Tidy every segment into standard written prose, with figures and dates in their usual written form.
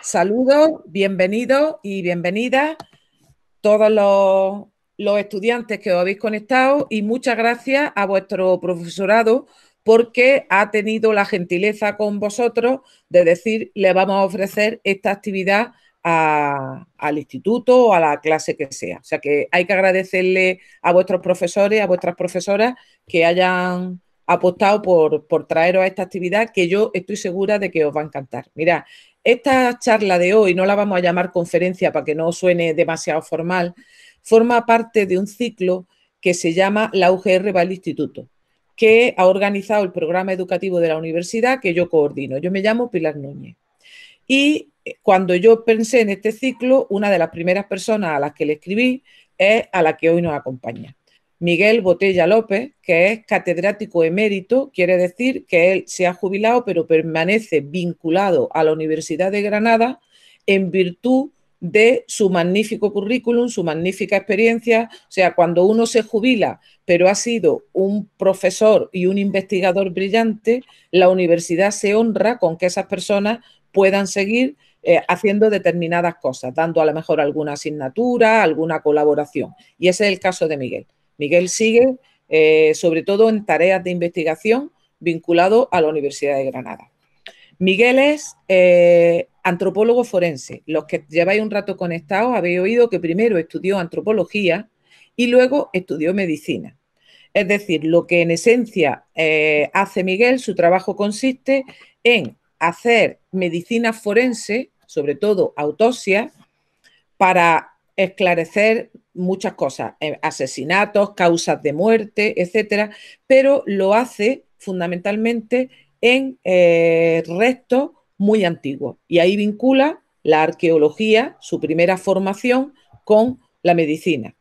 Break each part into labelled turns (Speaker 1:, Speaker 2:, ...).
Speaker 1: Saludos, bienvenidos y bienvenidas todos los estudiantes que os habéis conectado y muchas gracias a vuestro profesorado porque ha tenido la gentileza con vosotros de decir le vamos a ofrecer esta actividad al instituto o a la clase que sea. O sea que hay que agradecerle a vuestros profesores, a vuestras profesoras que hayan apostado por traeros a esta actividad que yo estoy segura de que os va a encantar. Mirad, esta charla de hoy no la vamos a llamar conferencia para que no suene demasiado formal, forma parte de un ciclo que se llama La UGR va al Instituto, que ha organizado el programa educativo de la universidad que yo coordino. Yo me llamo Pilar Núñez. Y cuando yo pensé en este ciclo, una de las primeras personas a las que le escribí es a la que hoy nos acompaña. Miguel Botella López, que es catedrático emérito, quiere decir que él se ha jubilado, pero permanece vinculado a la Universidad de Granada en virtud de su magnífico currículum, su magnífica experiencia. O sea, cuando uno se jubila, pero ha sido un profesor y un investigador brillante, la universidad se honra con que esas personas puedan seguir haciendo determinadas cosas, dando a lo mejor alguna asignatura, alguna colaboración. Y ese es el caso de Miguel. Miguel sigue, sobre todo en tareas de investigación vinculado a la Universidad de Granada. Miguel es antropólogo forense. Los que lleváis un rato conectados habéis oído que primero estudió antropología y luego estudió medicina. Es decir, lo que en esencia hace Miguel, su trabajo consiste en hacer medicina forense, sobre todo autopsia, para esclarecer muchas cosas, asesinatos, causas de muerte, etcétera, pero lo hace fundamentalmente en restos muy antiguos. Y ahí vincula la arqueología, su primera formación, con la medicina.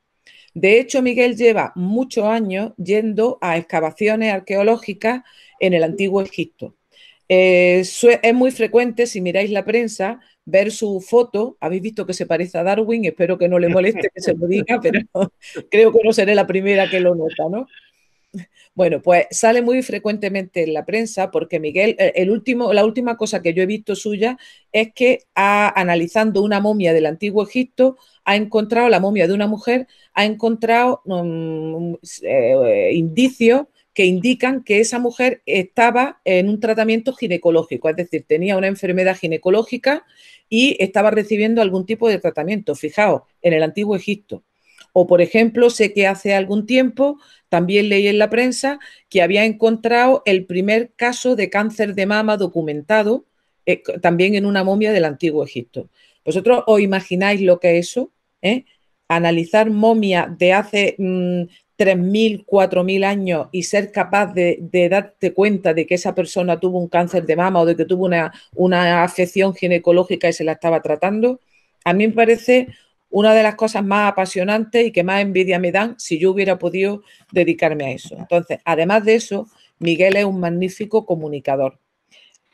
Speaker 1: De hecho, Miguel lleva muchos años yendo a excavaciones arqueológicas en el antiguo Egipto. Es muy frecuente, si miráis la prensa, ver su foto. Habéis visto que se parece a Darwin, espero que no le moleste que se lo diga, pero creo que no seré la primera que lo nota, ¿no? Bueno, pues sale muy frecuentemente en la prensa porque Miguel, la última cosa que yo he visto suya es que analizando una momia del antiguo Egipto, ha encontrado la momia de una mujer, ha encontrado indicios que indican que esa mujer estaba en un tratamiento ginecológico, es decir, tenía una enfermedad ginecológica y estaba recibiendo algún tipo de tratamiento. Fijaos, en el antiguo Egipto. O, por ejemplo, sé que hace algún tiempo también leí en la prensa que había encontrado el primer caso de cáncer de mama documentado también en una momia del antiguo Egipto. ¿Vosotros os imagináis lo que es eso? ¿Eh? Analizar momias de hace 3.000, 4.000 años y ser capaz de darte cuenta de que esa persona tuvo un cáncer de mama o de que tuvo una afección ginecológica y se la estaba tratando, a mí me parece una de las cosas más apasionantes y que más envidia me dan si yo hubiera podido dedicarme a eso. Entonces, además de eso, Miguel es un magnífico comunicador.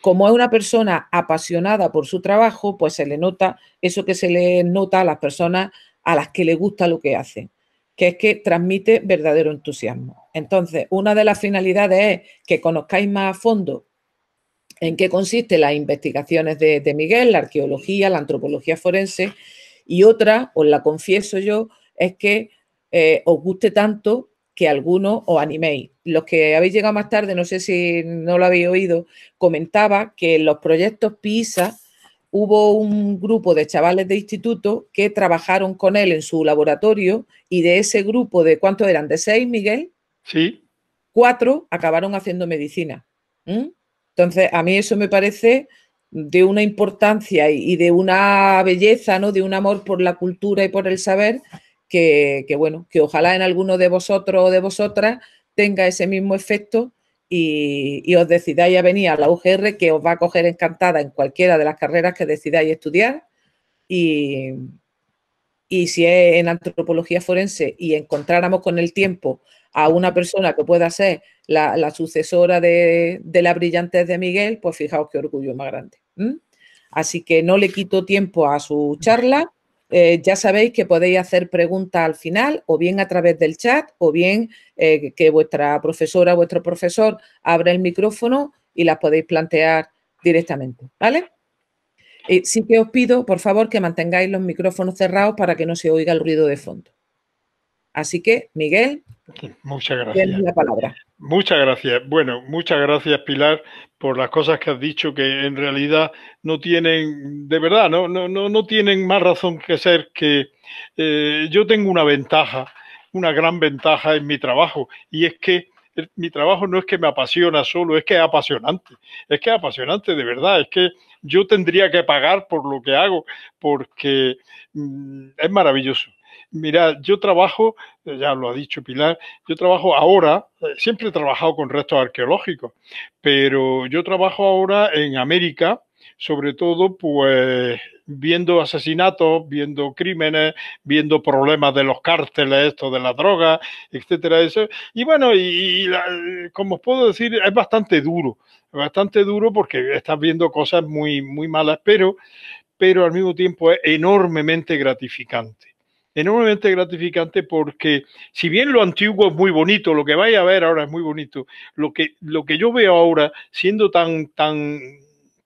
Speaker 1: Como es una persona apasionada por su trabajo, pues se le nota eso que se le nota a las personas a las que le gusta lo que hacen, que es que transmite verdadero entusiasmo. Entonces, una de las finalidades es que conozcáis más a fondo en qué consisten las investigaciones de Miguel, la arqueología, la antropología forense, y otra, os la confieso yo, es que os guste tanto que algunos os animéis. Los que habéis llegado más tarde, no sé si no lo habéis oído, comentaba que en los proyectos PISA hubo un grupo de chavales de instituto que trabajaron con él en su laboratorio y de ese grupo, ¿de cuántos eran? ¿De 6, Miguel?
Speaker 2: Sí.
Speaker 1: 4 acabaron haciendo medicina. Entonces, a mí eso me parece de una importancia y de una belleza, ¿no? De un amor por la cultura y por el saber bueno, que ojalá en alguno de vosotros o de vosotras tenga ese mismo efecto y os decidáis a venir a la UGR, que os va a coger encantada en cualquiera de las carreras que decidáis estudiar y, y si es en antropología forense y encontráramos con el tiempo a una persona que pueda ser la sucesora de la brillantez de Miguel, pues fijaos qué orgullo más grande. Así que no le quito tiempo a su charla. Ya sabéis que podéis hacer preguntas al final, o bien a través del chat, o bien que vuestra profesora, vuestro profesor abra el micrófono y las podéis plantear directamente, ¿vale? Sí que os pido, por favor, que mantengáis los micrófonos cerrados para que no se oiga el ruido de fondo. Así que, Miguel,
Speaker 2: muchas
Speaker 1: tienes
Speaker 2: gracias.
Speaker 1: la palabra.
Speaker 2: Muchas gracias. Bueno, muchas gracias, Pilar, por las cosas que has dicho que en realidad no tienen, de verdad, no tienen más razón que ser que yo tengo una ventaja, una gran ventaja en mi trabajo, y es que mi trabajo no es que me apasiona solo, es que es apasionante de verdad, es que yo tendría que pagar por lo que hago porque es maravilloso. Mira, yo trabajo, ya lo ha dicho Pilar, yo trabajo ahora, siempre he trabajado con restos arqueológicos, pero yo trabajo ahora en América, sobre todo pues viendo asesinatos, viendo crímenes, viendo problemas de los cárteles, esto de la droga, etcétera, eso. Y bueno, como os puedo decir, es bastante duro porque estás viendo cosas muy malas, pero al mismo tiempo es enormemente gratificante porque si bien lo antiguo es muy bonito, lo que vais a ver ahora es muy bonito, lo que yo veo ahora siendo tan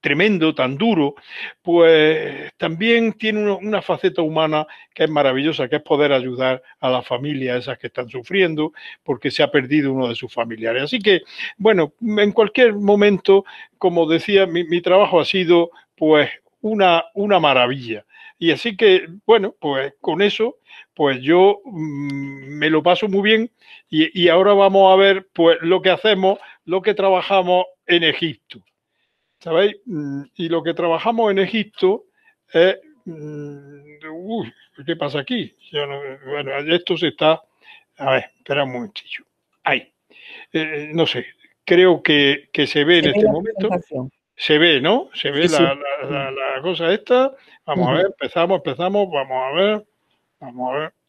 Speaker 2: tremendo, tan duro, pues también tiene una faceta humana que es maravillosa, que es poder ayudar a las familias esas que están sufriendo porque se ha perdido uno de sus familiares. Así que, bueno, en cualquier momento, como decía, mi trabajo ha sido pues una maravilla. Y así que, bueno, pues con eso, pues yo me lo paso muy bien y ahora vamos a ver pues lo que hacemos, lo que trabajamos en Egipto, ¿sabéis? Y lo que trabajamos en Egipto es... Uy, ¿qué pasa aquí? Bueno, esto se está... A ver, espera un momentillo. Ahí. No sé, creo que se ve
Speaker 1: Se
Speaker 2: en
Speaker 1: ve
Speaker 2: este
Speaker 1: la
Speaker 2: momento.
Speaker 1: presentación.
Speaker 2: Se ve, ¿no? Se ve
Speaker 1: Sí, sí.
Speaker 2: la cosa esta. Vamos a ver, empezamos, vamos a ver.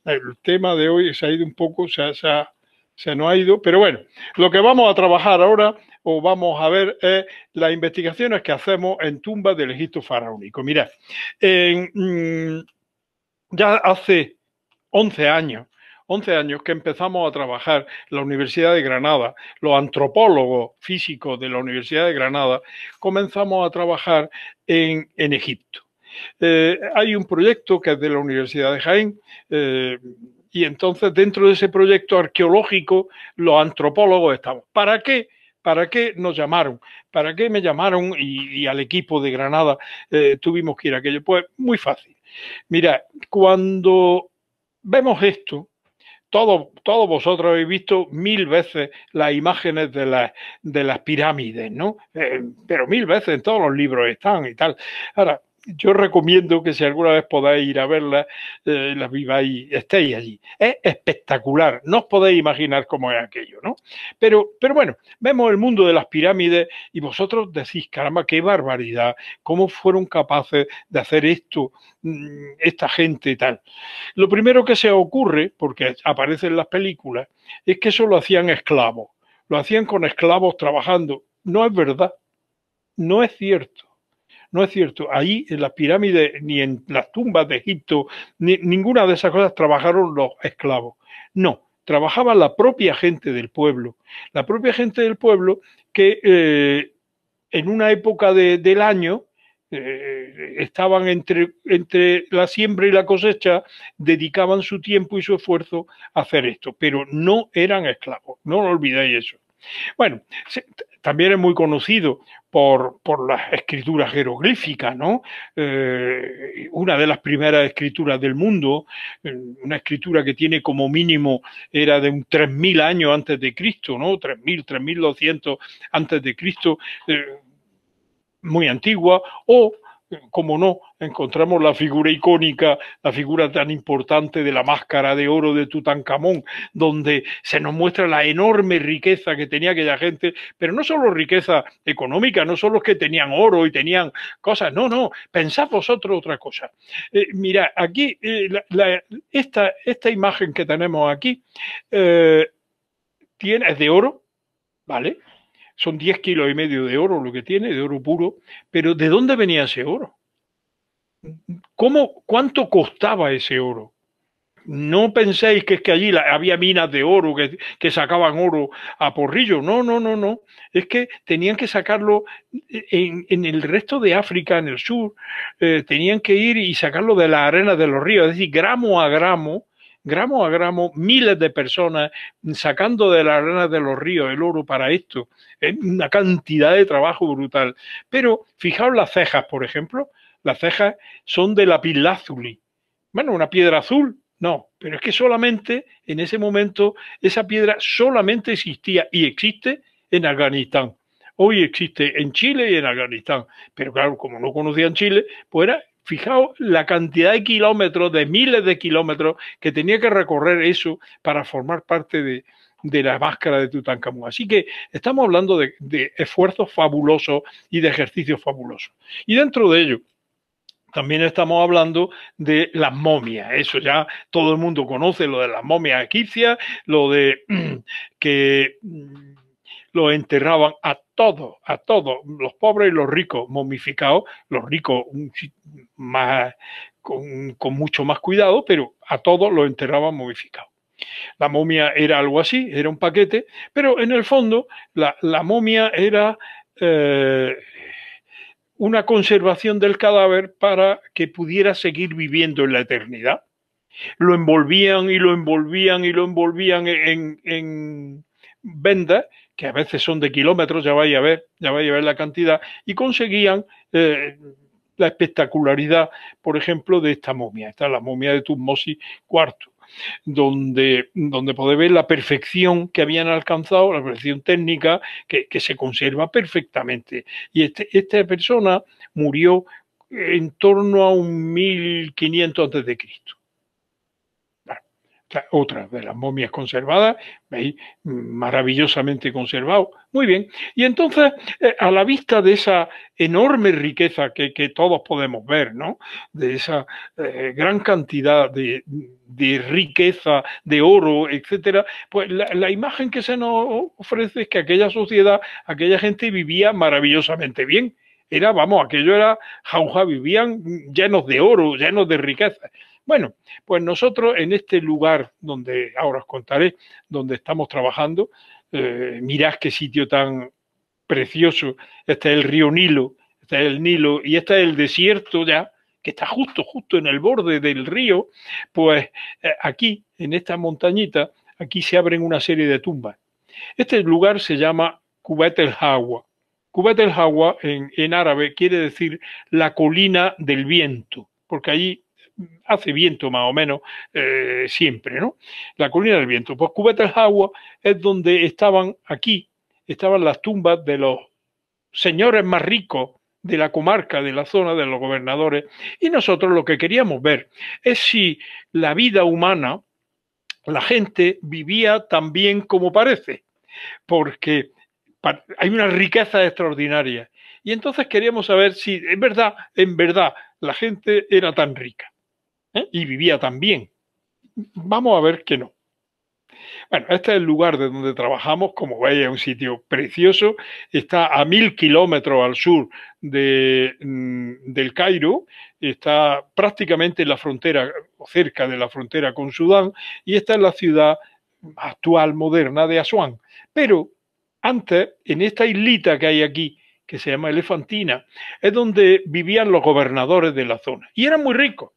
Speaker 2: El tema de hoy se ha ido un poco, se nos ha ido, pero bueno, lo que vamos a trabajar ahora o vamos a ver es las investigaciones que hacemos en tumbas del Egipto faraónico. Mirad, ya hace 11 años, 11 años que empezamos a trabajar en la Universidad de Granada, los antropólogos físicos de la Universidad de Granada, comenzamos a trabajar en Egipto. Hay un proyecto que es de la Universidad de Jaén, y entonces dentro de ese proyecto arqueológico los antropólogos estamos. ¿Para qué? ¿Para qué nos llamaron? ¿Para qué me llamaron y al equipo de Granada tuvimos que ir a aquello? Pues muy fácil. Mira, cuando vemos esto, todos vosotros habéis visto 1000 veces las imágenes de las pirámides, ¿no? Pero 1000 veces en todos los libros están y tal. Ahora, yo recomiendo que si alguna vez podáis ir a verlas, las viváis, estéis allí. Es espectacular, no os podéis imaginar cómo es aquello, ¿no? Pero bueno, vemos el mundo de las pirámides y vosotros decís, caramba, qué barbaridad, cómo fueron capaces de hacer esto, esta gente y tal. Lo primero que se ocurre, porque aparece en las películas, es que eso lo hacían esclavos. Lo hacían con esclavos trabajando. No es verdad. No es cierto. No es cierto. Ahí en las pirámides, ni en las tumbas de Egipto, ninguna de esas cosas trabajaron los esclavos. No, trabajaba la propia gente del pueblo. La propia gente del pueblo que en una época del año estaban entre la siembra y la cosecha, dedicaban su tiempo y su esfuerzo a hacer esto, pero no eran esclavos, no lo olvidéis eso. Bueno, también es muy conocido por las escrituras jeroglíficas, ¿no? Una de las primeras escrituras del mundo, una escritura que tiene como mínimo, era de un 3000 años antes de Cristo, ¿no? 3000, 3200 antes de Cristo, muy antigua, o, como no, encontramos la figura icónica, la figura tan importante de la máscara de oro de Tutankamón, donde se nos muestra la enorme riqueza que tenía aquella gente, pero no solo riqueza económica, no solo los que tenían oro y tenían cosas, no, pensad vosotros otra cosa. Mira, aquí, esta imagen que tenemos aquí es de oro, ¿vale? Son 10 kilos y medio de oro lo que tiene, de oro puro, pero ¿de dónde venía ese oro? ¿Cuánto costaba ese oro? No penséis que es que allí había minas de oro, que sacaban oro a porrillo. No, no, no, no. Es que tenían que sacarlo en el resto de África, en el sur. Tenían que ir y sacarlo de las arenas de los ríos. Es decir, gramo a gramo, miles de personas sacando de las arenas de los ríos el oro para esto. Es una cantidad de trabajo brutal. Pero fijaos las cejas, por ejemplo. Las cejas son de lapislázuli. Bueno, una piedra azul. No, pero es que solamente en ese momento esa piedra solamente existía y existe en Afganistán. Hoy existe en Chile y en Afganistán. Pero claro, como no conocían Chile, pues era, fijaos la cantidad de kilómetros, de miles de kilómetros que tenía que recorrer eso para formar parte de la máscara de Tutankamón. Así que estamos hablando de esfuerzos fabulosos y de ejercicios fabulosos. Y dentro de ello, también estamos hablando de las momias. Eso ya todo el mundo conoce, lo de las momias egipcias, lo de que los enterraban a todos, los pobres y los ricos momificados, los ricos más, con mucho más cuidado, pero a todos los enterraban momificados. La momia era algo así, era un paquete, pero en el fondo la momia era una conservación del cadáver para que pudiera seguir viviendo en la eternidad. Lo envolvían y lo envolvían y lo envolvían en vendas, que a veces son de kilómetros, ya vais a ver la cantidad, y conseguían la espectacularidad, por ejemplo, de esta momia. Esta es la momia de Tutmosis IV, donde podéis ver la perfección que habían alcanzado, la perfección técnica que se conserva perfectamente. Y esta persona murió en torno a un 1500 a.C. Otra de las momias conservadas, ¿veis? Maravillosamente conservado. Muy bien. Y entonces, a la vista de esa enorme riqueza que todos podemos ver, ¿no? De esa gran cantidad de riqueza, de oro, etcétera, pues la imagen que se nos ofrece es que aquella sociedad, aquella gente vivía maravillosamente bien. Aquello era jauja, vivían llenos de oro, llenos de riqueza. Bueno, pues nosotros en este lugar donde ahora os contaré, donde estamos trabajando, mirad qué sitio tan precioso. Este es el río Nilo, este es el Nilo y este es el desierto ya, que está justo en el borde del río. Pues aquí, en esta montañita, aquí se abren una serie de tumbas. Este lugar se llama Kubet el Hawa. Kubet el Hawa en árabe quiere decir la colina del viento, porque allí hace viento más o menos siempre, ¿no? La colina del viento. Pues Kubet el Hawa es donde estaban las tumbas de los señores más ricos de la comarca, de la zona, de los gobernadores, y nosotros lo que queríamos ver es si la vida humana, la gente vivía tan bien como parece, porque hay una riqueza extraordinaria. Y entonces queríamos saber si en verdad, la gente era tan rica y vivía tan bien. Vamos a ver que no. Bueno, este es el lugar de donde trabajamos, como veis, es un sitio precioso, está a 1000 kilómetros al sur del Cairo, está prácticamente en la frontera, o cerca de la frontera con Sudán, y esta es la ciudad actual, moderna de Asuán. Pero antes, en esta islita que hay aquí, que se llama Elefantina, es donde vivían los gobernadores de la zona, y eran muy ricos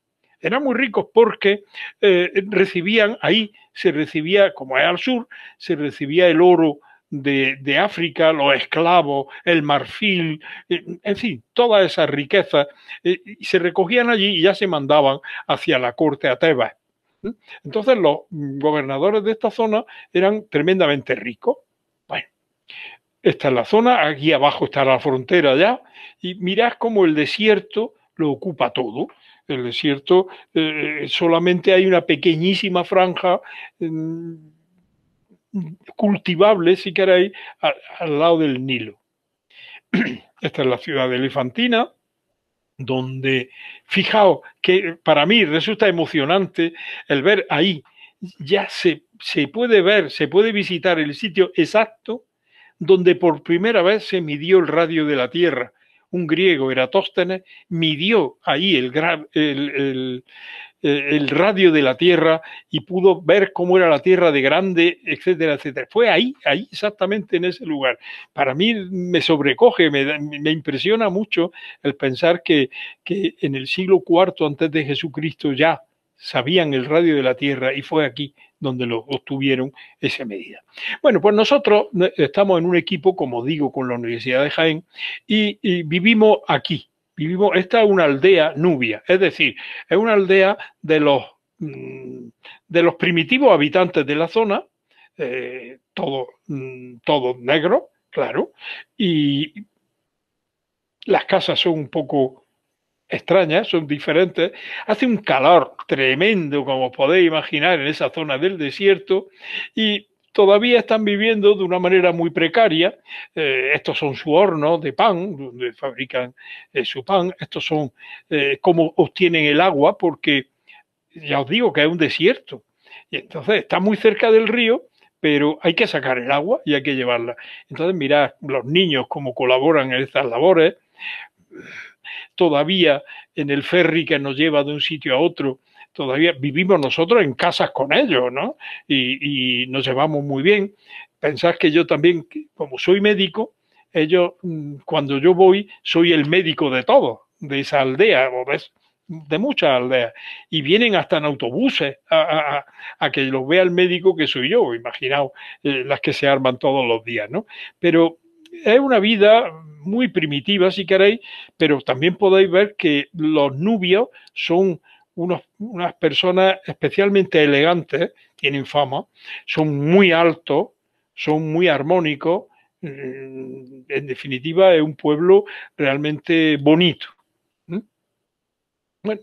Speaker 2: porque se recibía, como es al sur, se recibía el oro de África, los esclavos, el marfil, en fin, todas esas riquezas se recogían allí y ya se mandaban hacia la corte a Tebas. Entonces los gobernadores de esta zona eran tremendamente ricos. Bueno, esta es la zona, aquí abajo está la frontera ya, y mirad cómo el desierto lo ocupa todo. El desierto solamente hay una pequeñísima franja cultivable, si queréis, al lado del Nilo. Esta es la ciudad de Elefantina, donde, fijaos, que para mí resulta emocionante el ver ahí, ya se puede ver, se puede visitar el sitio exacto donde por primera vez se midió el radio de la Tierra. Un griego, Eratóstenes, midió ahí el radio de la Tierra y pudo ver cómo era la Tierra de grande, etcétera, etcétera. Fue ahí exactamente en ese lugar. Para mí me sobrecoge, me impresiona mucho el pensar que en el siglo IV antes de Jesucristo ya sabían el radio de la Tierra y fue aquí donde lo obtuvieron esa medida. Bueno, pues nosotros estamos en un equipo, como digo, con la Universidad de Jaén y vivimos aquí. Esta es una aldea nubia, es decir, es una aldea de los primitivos habitantes de la zona, todos negros, claro, y las casas son un poco extrañas, son diferentes. Hace un calor tremendo, como podéis imaginar, en esa zona del desierto y todavía están viviendo de una manera muy precaria. Estos son su horno de pan, donde fabrican su pan. Estos son cómo obtienen el agua, porque ya os digo que es un desierto. Y entonces está muy cerca del río, pero hay que sacar el agua y hay que llevarla. Entonces mirad los niños cómo colaboran en estas labores. Todavía en el ferry que nos lleva de un sitio a otro, todavía vivimos nosotros en casas con ellos, ¿no? Y nos llevamos muy bien. Pensad que yo también, como soy médico, ellos, cuando yo voy, soy el médico de todos, de esa aldea, o de muchas aldeas, y vienen hasta en autobuses a que los vea el médico que soy yo. Imaginaos las que se arman todos los días, ¿no? Pero es una vida muy primitiva, si queréis, pero también podéis ver que los nubios son unas personas especialmente elegantes, tienen fama, son muy altos, son muy armónicos. En definitiva, es un pueblo realmente bonito. Bueno,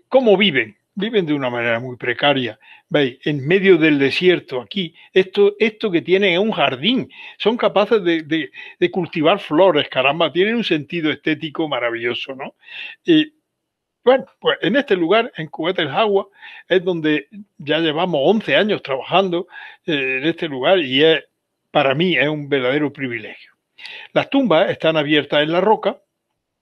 Speaker 2: ¿cómo viven? Viven de una manera muy precaria. ¿Veis? En medio del desierto, aquí, esto que tienen es un jardín. Son capaces de cultivar flores, caramba, tienen un sentido estético maravilloso, ¿no? Y bueno, pues en este lugar, en Cubeta el Jagua, es donde ya llevamos 11 años trabajando en este lugar y para mí es un verdadero privilegio. Las tumbas están abiertas en la roca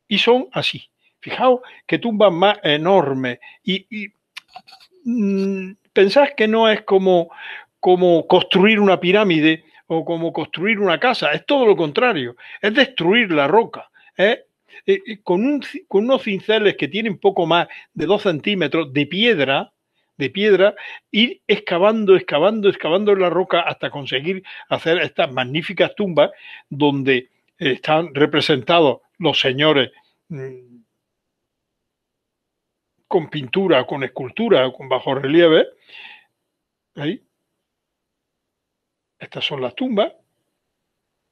Speaker 2: y son así. Fijaos qué tumbas más enormes y pensad que no es como construir una pirámide o como construir una casa, es todo lo contrario, es destruir la roca, con unos cinceles que tienen poco más de 2 centímetros de piedra, ir excavando en la roca hasta conseguir hacer estas magníficas tumbas donde están representados los señores con pintura, con escultura, con bajorrelieve. Ahí. Estas son las tumbas.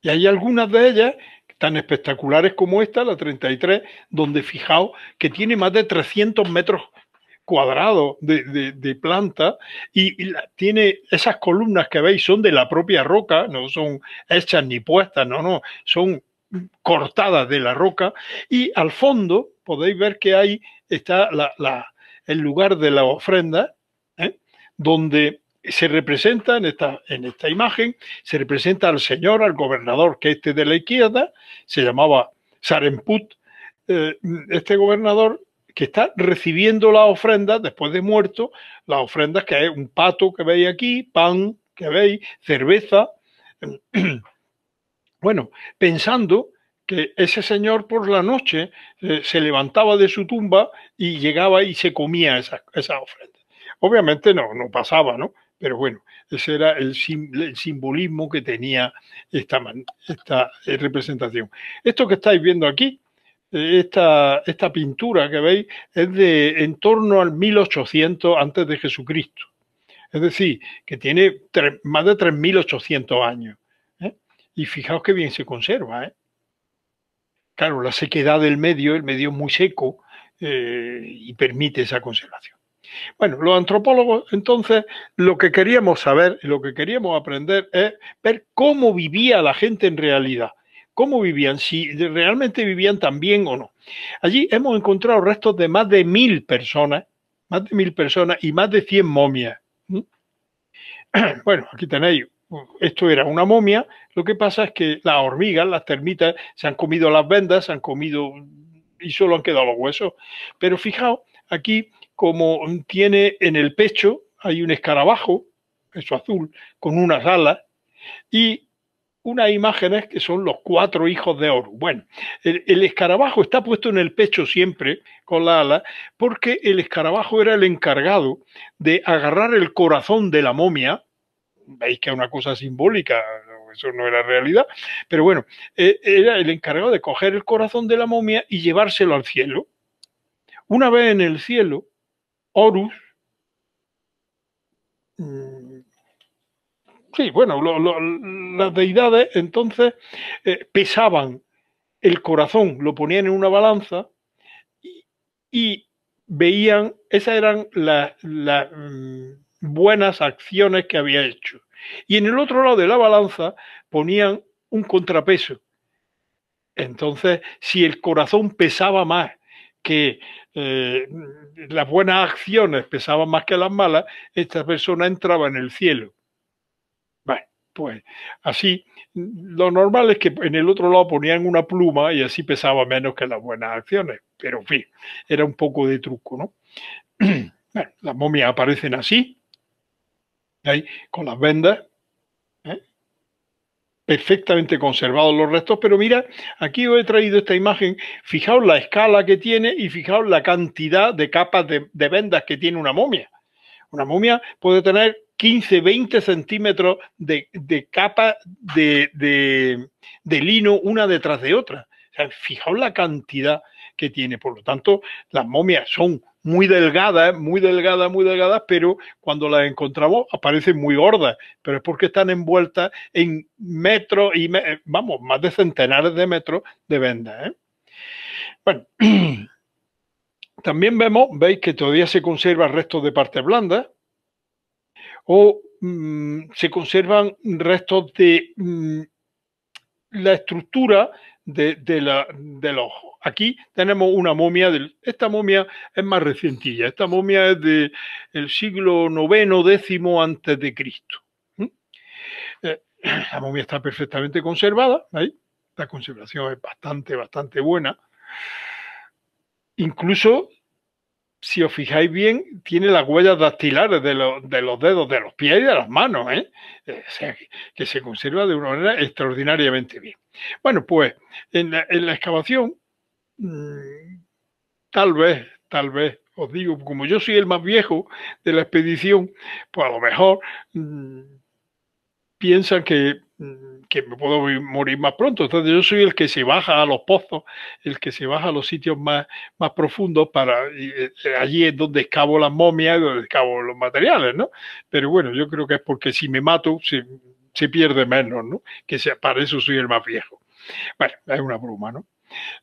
Speaker 2: Y hay algunas de ellas tan espectaculares como esta, la 33, donde fijaos que tiene más de 300 metros cuadrados de planta y tiene esas columnas que veis son de la propia roca, no son hechas ni puestas, no, son cortadas de la roca y al fondo podéis ver que ahí está el lugar de la ofrenda, donde se representa en esta imagen, se representa al señor, al gobernador, que de la izquierda, se llamaba Saremput, este gobernador que está recibiendo las ofrendas después de muerto, las ofrendas que es un pato que veis aquí, pan que veis, cerveza. Bueno, pensando que ese señor por la noche se levantaba de su tumba y llegaba y se comía esas ofrendas. Obviamente no pasaba, ¿no? Pero bueno, ese era el simbolismo que tenía esta representación. Esto que estáis viendo aquí, esta pintura que veis, es de en torno al 1800 antes de Jesucristo. Es decir, que tiene más de 3800 años. Y fijaos qué bien se conserva, ¿eh? Claro, la sequedad del medio, el medio es muy seco y permite esa conservación. Bueno, los antropólogos, entonces, lo que queríamos saber, lo que queríamos aprender es ver cómo vivía la gente en realidad, cómo vivían, si realmente vivían tan bien o no. Allí hemos encontrado restos de más de 1000 personas y más de 100 momias. Bueno, aquí tenéis, esto era una momia, lo que pasa es que las hormigas, las termitas, se han comido las vendas, se han comido y solo han quedado los huesos. Pero fijaos aquí como tiene en el pecho, hay un escarabajo, eso azul, con unas alas, y unas imágenes que son los 4 hijos de Horus. Bueno, el escarabajo está puesto en el pecho siempre con la ala porque el escarabajo era el encargado de agarrar el corazón de la momia. Veis que es una cosa simbólica, eso no era realidad, pero bueno, era el encargado de coger el corazón de la momia y llevárselo al cielo. Una vez en el cielo, Horus, sí, bueno, las deidades entonces pesaban el corazón, lo ponían en una balanza y veían, esas eran las buenas acciones que había hecho. Y en el otro lado de la balanza ponían un contrapeso. Entonces, si el corazón pesaba más que las buenas acciones pesaban más que las malas, esta persona entraba en el cielo. Bueno, pues así, lo normal es que en el otro lado ponían una pluma y así pesaba menos que las buenas acciones. Pero en fin, era un poco de truco, ¿no? Bueno, las momias aparecen así, ahí, con las vendas, ¿eh? Perfectamente conservados los restos, pero mira, aquí os he traído esta imagen, fijaos la escala que tiene y fijaos la cantidad de capas de vendas que tiene una momia. Una momia puede tener 15, 20 centímetros de capa de lino una detrás de otra. O sea, fijaos la cantidad que tiene. Por lo tanto, las momias son muy delgadas, muy delgadas, muy delgadas, pero cuando las encontramos aparecen muy gordas. Pero es porque están envueltas en metros y, vamos, más de centenares de metros de vendas, ¿eh? Bueno, también veis que todavía se conservan restos de partes blandas o se conservan restos de la estructura del ojo. Aquí tenemos una momia, esta momia es más recientilla, esta momia es del siglo IX, X antes de Cristo. La momia está perfectamente conservada, ¿ahí? La conservación es bastante buena. Incluso, si os fijáis bien, tiene las huellas dactilares de los dedos, de los pies y de las manos, ¿eh? O sea, que se conserva de una manera extraordinariamente bien. Bueno, pues en la excavación, tal vez, os digo, como yo soy el más viejo de la expedición, pues a lo mejor piensan que me puedo morir más pronto. Entonces yo soy el que se baja a los pozos, el que se baja a los sitios más profundos para allí es donde excavo las momias y donde excavo los materiales, ¿no? Pero bueno, yo creo que es porque si me mato se pierde menos, ¿no? Para eso soy el más viejo. Bueno, es una broma, ¿no?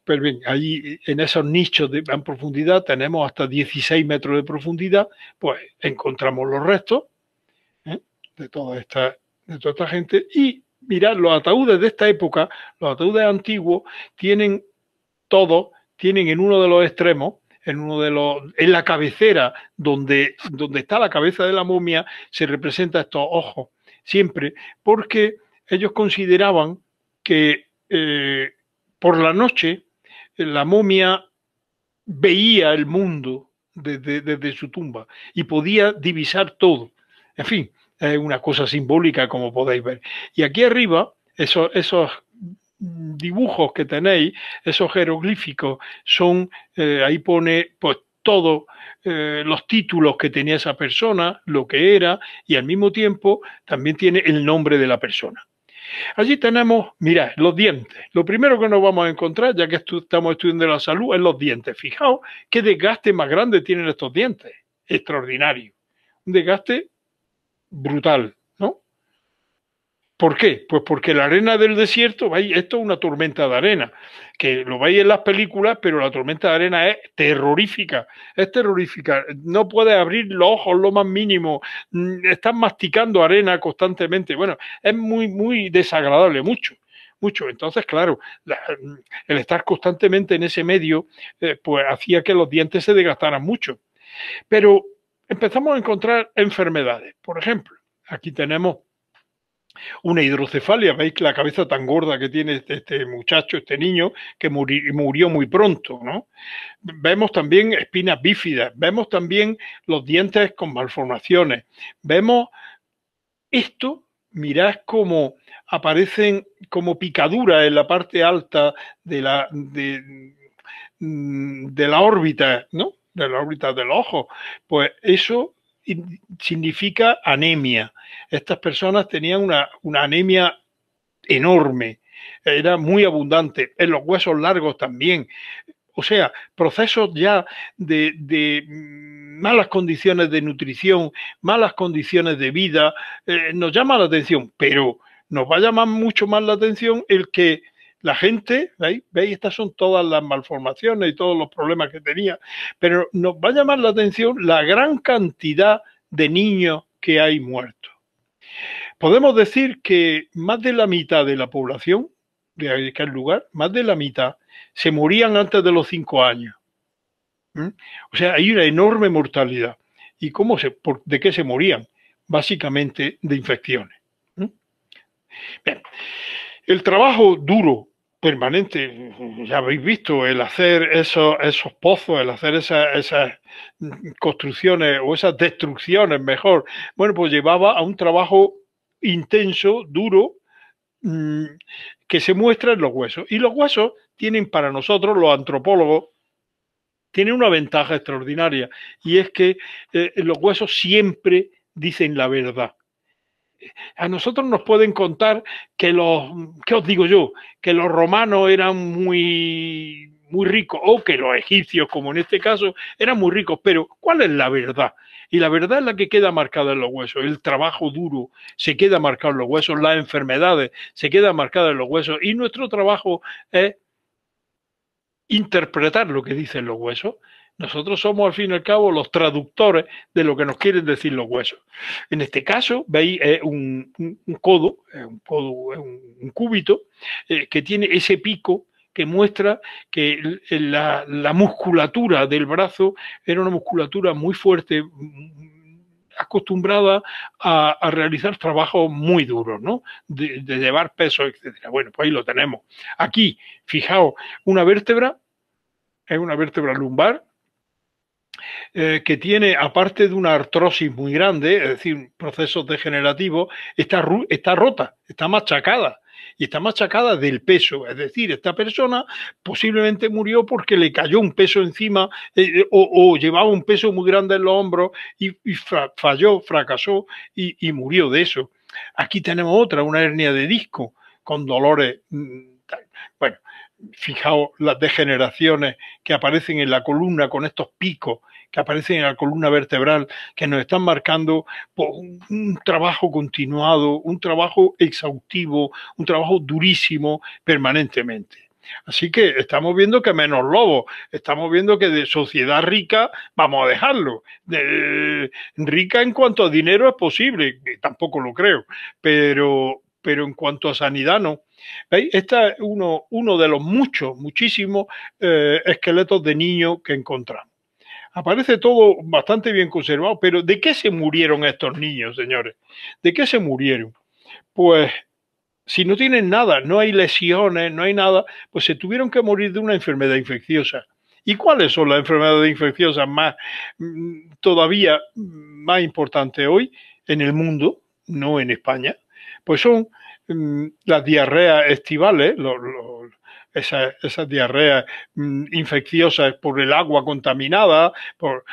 Speaker 2: Pero bien, ahí en esos nichos de gran profundidad tenemos hasta 16 metros de profundidad, pues encontramos los restos, ¿eh? de toda esta gente. Y mirad, los ataúdes de esta época, los ataúdes antiguos, tienen en uno de los extremos, en la cabecera donde está la cabeza de la momia, se representa estos ojos, siempre, porque ellos consideraban que por la noche la momia veía el mundo desde su tumba y podía divisar todo. En fin, es una cosa simbólica, como podéis ver. Y aquí arriba, esos dibujos que tenéis, esos jeroglíficos, son, ahí pone pues todos los títulos que tenía esa persona, lo que era, y al mismo tiempo también tiene el nombre de la persona. Allí tenemos, mirad, los dientes. Lo primero que nos vamos a encontrar, ya que estamos estudiando la salud, es los dientes. Fijaos qué desgaste más grande tienen estos dientes. Extraordinario. Un desgaste brutal, ¿no? ¿Por qué? Pues porque la arena del desierto, ¿veis? Esto es una tormenta de arena, que lo veis en las películas, pero la tormenta de arena es terrorífica, no puedes abrir los ojos lo más mínimo, estás masticando arena constantemente, bueno, es muy desagradable, mucho. Entonces, claro, el estar constantemente en ese medio, pues hacía que los dientes se desgastaran mucho. Pero empezamos a encontrar enfermedades, por ejemplo, aquí tenemos una hidrocefalia, veis la cabeza tan gorda que tiene este muchacho, este niño, que murió muy pronto, ¿no? Vemos también espinas bífidas, vemos también los dientes con malformaciones, vemos esto, mirad cómo aparecen como picaduras en la parte alta de la órbita, ¿no? De la órbita del ojo. Pues eso significa anemia. Estas personas tenían una anemia enorme, era muy abundante, en los huesos largos también. O sea, procesos ya de malas condiciones de nutrición, malas condiciones de vida, nos llama la atención, pero nos va a llamar mucho más la atención el que la gente, ¿veis? Estas son todas las malformaciones y todos los problemas que tenía, pero nos va a llamar la atención la gran cantidad de niños que hay muertos. Podemos decir que más de la mitad de la población de aquel lugar, más de la mitad, se morían antes de los 5 años. O sea, hay una enorme mortalidad. ¿Y de qué se morían? Básicamente de infecciones. Bien. El trabajo duro, permanente, ya habéis visto, el hacer esos pozos, el hacer esas construcciones o esas destrucciones, mejor, bueno, pues llevaba a un trabajo intenso, duro, que se muestra en los huesos. Y los huesos tienen para nosotros, los antropólogos, tienen una ventaja extraordinaria, y es que los huesos siempre dicen la verdad. A nosotros nos pueden contar que ¿qué os digo yo? Que los romanos eran muy ricos, o que los egipcios, como en este caso, eran muy ricos, pero ¿cuál es la verdad? Y la verdad es la que queda marcada en los huesos. El trabajo duro se queda marcado en los huesos, las enfermedades se quedan marcadas en los huesos, y nuestro trabajo es interpretar lo que dicen los huesos. Nosotros somos, al fin y al cabo, los traductores de lo que nos quieren decir los huesos. En este caso, veis, es un codo, un cúbito, que tiene ese pico que muestra que la musculatura del brazo era una musculatura muy fuerte, acostumbrada a realizar trabajos muy duros, ¿no? De llevar peso, etcétera. Bueno, pues ahí lo tenemos. Aquí, fijaos, una vértebra, es una vértebra lumbar, que tiene, aparte de una artrosis muy grande, es decir, procesos degenerativos, está rota, está machacada. Y está machacada del peso. Es decir, esta persona posiblemente murió porque le cayó un peso encima, o llevaba un peso muy grande en los hombros y falló, fracasó y murió de eso. Aquí tenemos otra, una hernia de disco con dolores. Bueno, fijaos las degeneraciones que aparecen en la columna con estos picos que aparecen en la columna vertebral, que nos están marcando un trabajo continuado, un trabajo exhaustivo, un trabajo durísimo permanentemente. Así que estamos viendo que menos lobos, estamos viendo que de sociedad rica vamos a dejarlo. Rica en cuanto a dinero es posible, tampoco lo creo, pero en cuanto a sanidad no. ¿Veis? Este es uno de los muchísimos esqueletos de niños que encontramos. Aparece todo bastante bien conservado, pero ¿de qué se murieron estos niños, señores? ¿De qué se murieron? Pues si no tienen nada, no hay lesiones, no hay nada, pues se tuvieron que morir de una enfermedad infecciosa. ¿Y cuáles son las enfermedades infecciosas todavía más importantes hoy en el mundo, no en España? Pues son las diarreas estivales, esas diarreas infecciosas por el agua contaminada, por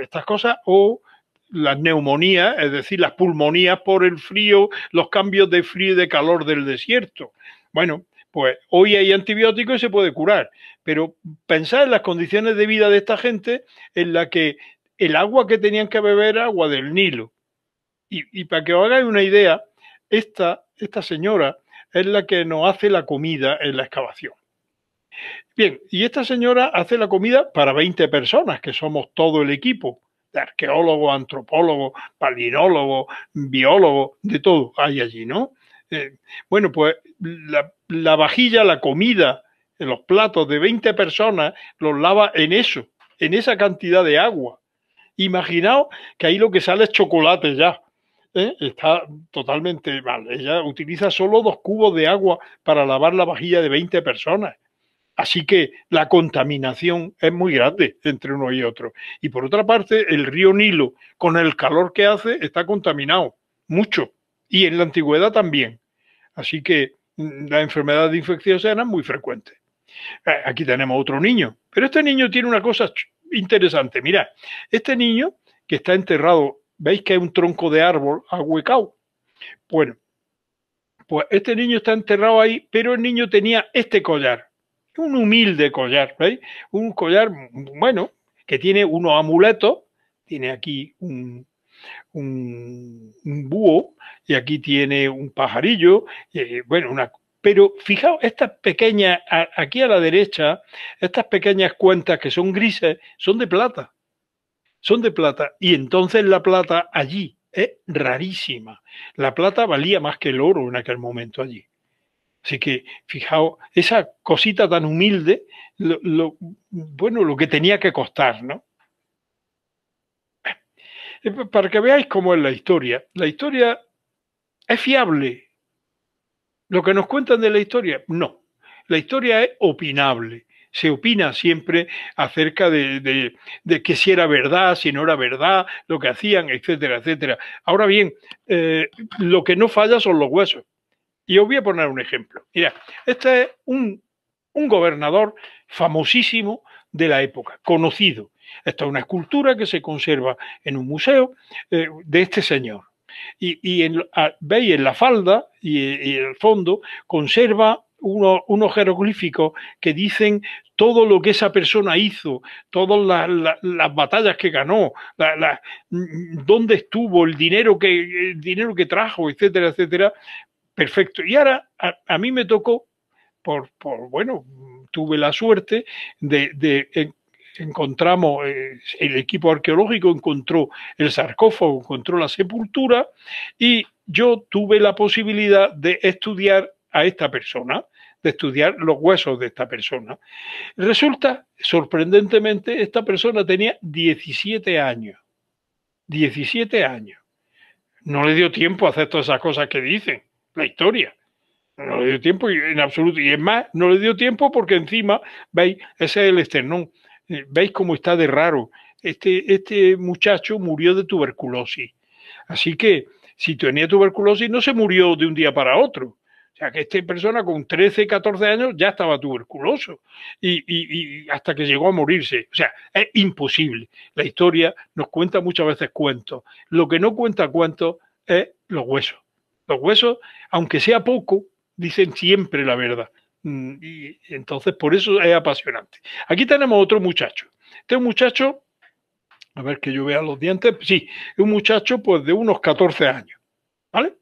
Speaker 2: estas cosas, o las neumonías, es decir, las pulmonías por el frío, los cambios de frío y de calor del desierto. Bueno, pues hoy hay antibióticos y se puede curar, pero pensad en las condiciones de vida de esta gente en la que el agua que tenían que beber era agua del Nilo. Y para que os hagáis una idea, esta señora es la que nos hace la comida en la excavación. Bien, y esta señora hace la comida para 20 personas, que somos todo el equipo, de arqueólogos, antropólogos, palinólogos, biólogos, de todo hay allí, ¿no? Bueno, pues la vajilla, la comida, los platos de 20 personas los lava en eso, en esa cantidad de agua. Imaginaos que ahí lo que sale es chocolate ya. está totalmente mal. Ella utiliza solo 2 cubos de agua para lavar la vajilla de 20 personas. Así que la contaminación es muy grande entre uno y otro. Y por otra parte, el río Nilo, con el calor que hace, está contaminado mucho. Y en la antigüedad también. Así que las enfermedades infecciosas eran muy frecuentes. Aquí tenemos otro niño. Pero este niño tiene una cosa interesante. Mirad, este niño que está enterrado, ¿veis que es un tronco de árbol ahuecado? Bueno, pues este niño está enterrado ahí, pero el niño tenía este collar. Un humilde collar, ¿veis? Un collar, bueno, que tiene unos amuletos. Tiene aquí un búho y aquí tiene un pajarillo, bueno, pero fijaos, estas pequeñas, aquí a la derecha, estas pequeñas cuentas que son grises, son de plata. Son de plata. Y entonces la plata allí es rarísima. La plata valía más que el oro en aquel momento allí. Así que, fijaos, esa cosita tan humilde, bueno, lo que tenía que costar, ¿no? Para que veáis cómo es la historia es fiable. Lo que nos cuentan de la historia, no. La historia es opinable. Se opina siempre acerca de que si era verdad, si no era verdad, lo que hacían, etcétera, etcétera. Ahora bien, lo que no falla son los huesos. Y os voy a poner un ejemplo. Mira, este es un gobernador famosísimo de la época, conocido. Esta es una escultura que se conserva en un museo de este señor. Veis en la falda y en el fondo conserva unos jeroglíficos que dicen todo lo que esa persona hizo, todas las batallas que ganó, dónde estuvo, el dinero que trajo, etcétera, etcétera. Perfecto. Y ahora a mí me tocó, bueno, tuve la suerte de encontramos, el equipo arqueológico encontró el sarcófago, encontró la sepultura y yo tuve la posibilidad de estudiar a esta persona, de estudiar los huesos de esta persona. Resulta, sorprendentemente, esta persona tenía 17 años. 17 años. No le dio tiempo a hacer todas esas cosas que dicen, la historia. No le dio tiempo en absoluto. Y es más, no le dio tiempo porque encima, veis, ese es el esternón. Veis cómo está de raro. Este muchacho murió de tuberculosis. Así que si tenía tuberculosis no se murió de un día para otro. O sea que esta persona con 13, 14 años ya estaba tuberculoso y hasta que llegó a morirse. O sea, es imposible. La historia nos cuenta muchas veces cuentos. Lo que no cuenta cuentos es los huesos. Los huesos, aunque sea poco, dicen siempre la verdad. Y entonces por eso es apasionante. Aquí tenemos otro muchacho. Este es un muchacho, a ver que yo vea los dientes, sí, es un muchacho pues de unos 14 años, ¿vale?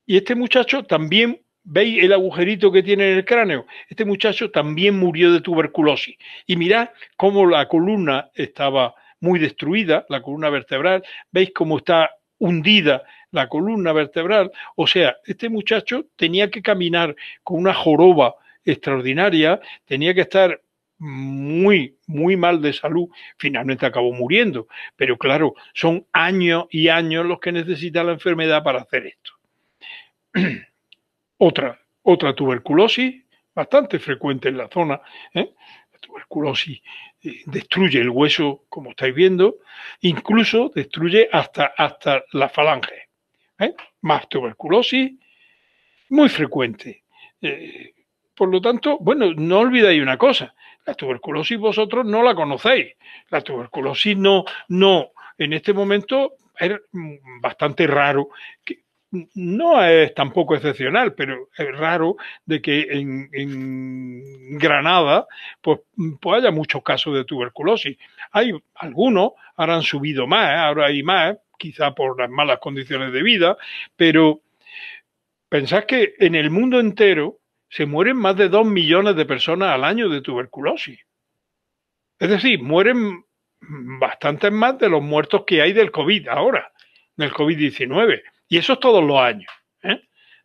Speaker 2: Y este muchacho también, ¿veis el agujerito que tiene en el cráneo? Este muchacho también murió de tuberculosis. Y mirad cómo la columna estaba muy destruida, la columna vertebral, ¿veis cómo está hundida la columna vertebral? O sea, este muchacho tenía que caminar con una joroba extraordinaria, tenía que estar muy, muy mal de salud, finalmente acabó muriendo. Pero claro, son años y años los que necesita la enfermedad para hacer esto. Otra tuberculosis, bastante frecuente en la zona. La tuberculosis destruye el hueso, como estáis viendo, incluso destruye hasta la falange. Más tuberculosis, muy frecuente. Por lo tanto, bueno, no olvidéis una cosa, la tuberculosis vosotros no la conocéis. La tuberculosis no, en este momento es bastante raro que, no es tampoco excepcional, pero es raro de que en Granada pues haya muchos casos de tuberculosis. Hay algunos, ahora han subido más, ahora hay más, quizá por las malas condiciones de vida, pero pensad que en el mundo entero se mueren más de 2 millones de personas al año de tuberculosis. Es decir, mueren bastantes más de los muertos que hay del COVID ahora, del COVID-19. Y eso es todos los años.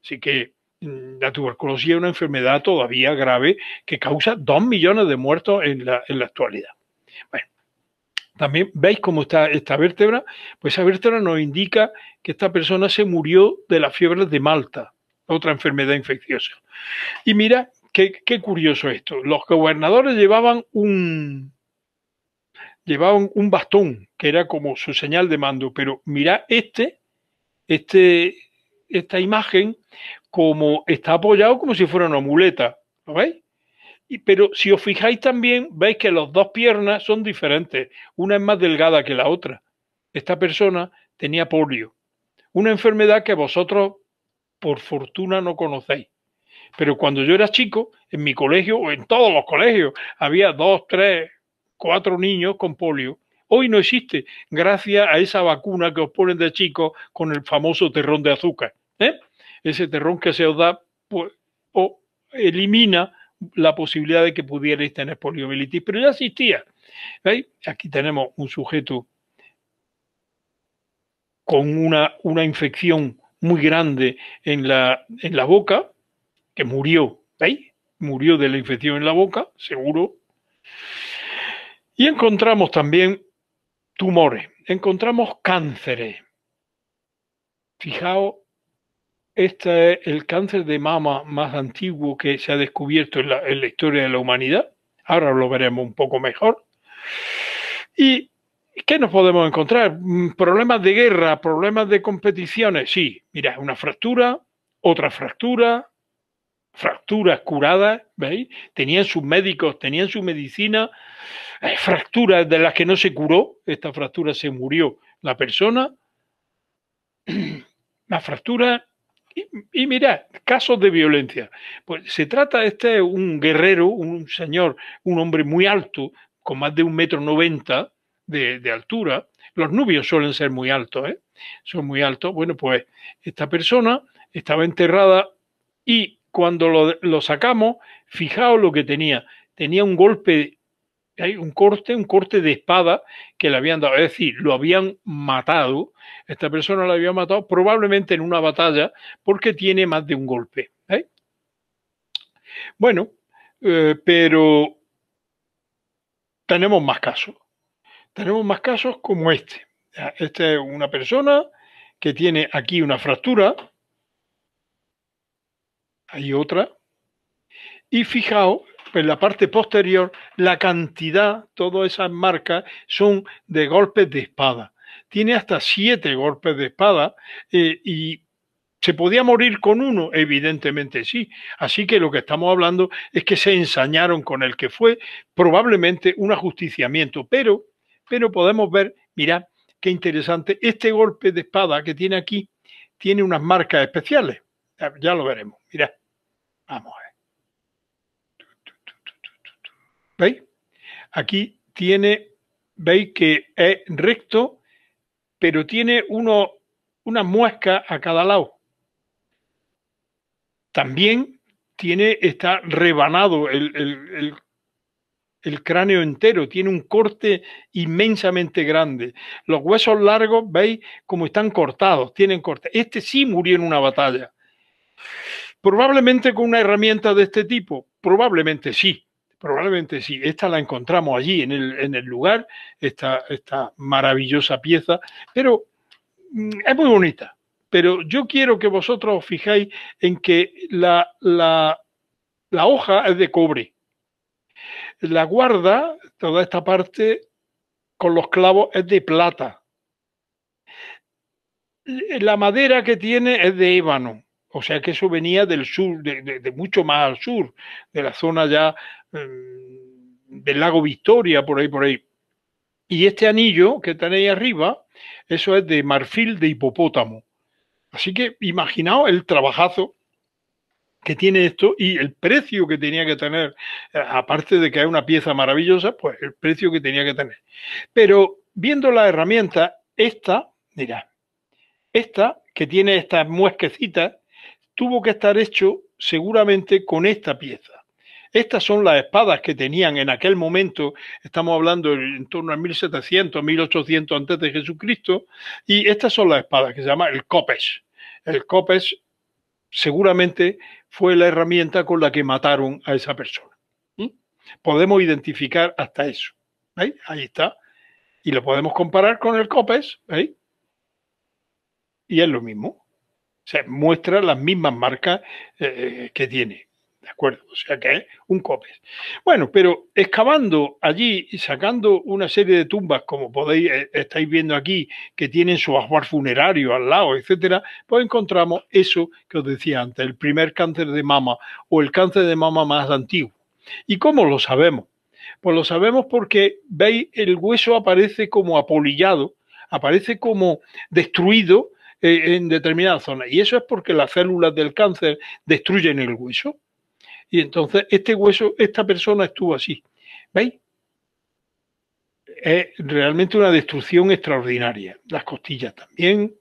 Speaker 2: Así que la tuberculosis es una enfermedad todavía grave que causa 2 millones de muertos en la actualidad. Bueno, También veis cómo está esta vértebra, pues esa vértebra nos indica que esta persona se murió de las fiebres de Malta, otra enfermedad infecciosa. Y mira, qué curioso esto. Los gobernadores llevaban un bastón, que era como su señal de mando, pero mira esta imagen como está apoyado como si fuera una muleta, ¿lo veis? Pero si os fijáis también, veis que las dos piernas son diferentes. Una es más delgada que la otra. Esta persona tenía polio, una enfermedad que vosotros, por fortuna, no conocéis. Pero cuando yo era chico, en mi colegio o en todos los colegios, había 2, 3, 4 niños con polio. Hoy no existe, gracias a esa vacuna que os ponen de chicos con el famoso terrón de azúcar. Ese terrón que se os da, pues, o elimina la posibilidad de que pudierais tener poliomielitis, pero ya existía. ¿Veis? Aquí tenemos un sujeto con una infección muy grande en la boca, que murió, ¿veis? Murió de la infección en la boca, seguro. Y encontramos también tumores, encontramos cánceres. Fijaos, este es el cáncer de mama más antiguo que se ha descubierto en la historia de la humanidad. Ahora lo veremos un poco mejor. ¿Y qué nos podemos encontrar? ¿Problemas de guerra? ¿Problemas de competiciones? Sí, mira, una fractura, otra fracturas curadas, ¿veis? Tenían sus médicos, tenían su medicina, fracturas de las que no se curó, esta fractura se murió la persona, la fractura, y mirad, casos de violencia. Pues se trata, este es un guerrero, un señor, un hombre muy alto, con más de 1,90 m de altura. Los nubios suelen ser muy altos, ¿eh? Son muy altos. Bueno, pues esta persona estaba enterrada y cuando lo sacamos, fijaos lo que tenía. Tenía un golpe, hay un corte de espada que le habían dado. Es decir, lo habían matado. Esta persona lo había matado probablemente en una batalla porque tiene más de un golpe. Bueno, pero tenemos más casos. Tenemos más casos como este. Esta es una persona que tiene aquí una fractura. Hay otra. Y fijaos, en la parte posterior, la cantidad, todas esas marcas son de golpes de espada. Tiene hasta 7 golpes de espada y ¿se podía morir con uno? Evidentemente sí. Así que lo que estamos hablando es que se ensañaron con el que fue probablemente un ajusticiamiento. Pero podemos ver, mirad, qué interesante, este golpe de espada que tiene aquí tiene unas marcas especiales. Ya lo veremos. Mirad, vamos a ver. ¿Veis? Aquí veis que es recto, pero tiene unas muescas a cada lado. También está rebanado el cráneo entero, tiene un corte inmensamente grande. Los huesos largos, veis cómo están cortados, tienen corte. Este sí murió en una batalla. Probablemente con una herramienta de este tipo, probablemente sí. Probablemente sí, esta la encontramos allí en el lugar, esta maravillosa pieza, pero es muy bonita. Pero yo quiero que vosotros os fijéis en que la hoja es de cobre. La guarda, toda esta parte con los clavos, es de plata. La madera que tiene es de ébano. O sea que eso venía del sur, de mucho más al sur, de la zona ya del lago Victoria, por ahí. Y este anillo que tenéis arriba, eso es de marfil de hipopótamo. Así que imaginaos el trabajazo que tiene esto y el precio que tenía que tener, aparte de que es una pieza maravillosa, pues el precio que tenía que tener. Pero viendo la herramienta, mirad, esta que tiene estas muesquecitas, tuvo que estar hecho seguramente con esta pieza. Estas son las espadas que tenían en aquel momento, estamos hablando en torno a 1700, 1800 antes de Jesucristo, y estas son las espadas que se llama el copes. El copes seguramente fue la herramienta con la que mataron a esa persona. Podemos identificar hasta eso. ¿Veis? Ahí está. Y lo podemos comparar con el COPES, ¿veis? Y es lo mismo. Se muestra las mismas marcas que tiene. ¿De acuerdo? O sea que es un COPES. Bueno, pero excavando allí y sacando una serie de tumbas, como podéis, estáis viendo aquí, que tienen su ajuar funerario al lado, etcétera, pues encontramos eso que os decía antes, el primer cáncer de mama o el cáncer de mama más antiguo. ¿Y cómo lo sabemos? Pues lo sabemos porque, veis, el hueso aparece como apolillado, aparece como destruido en determinadas zonas. Y eso es porque las células del cáncer destruyen el hueso. Y entonces este hueso, esta persona estuvo así. ¿Veis? Es realmente una destrucción extraordinaria. Las costillas también,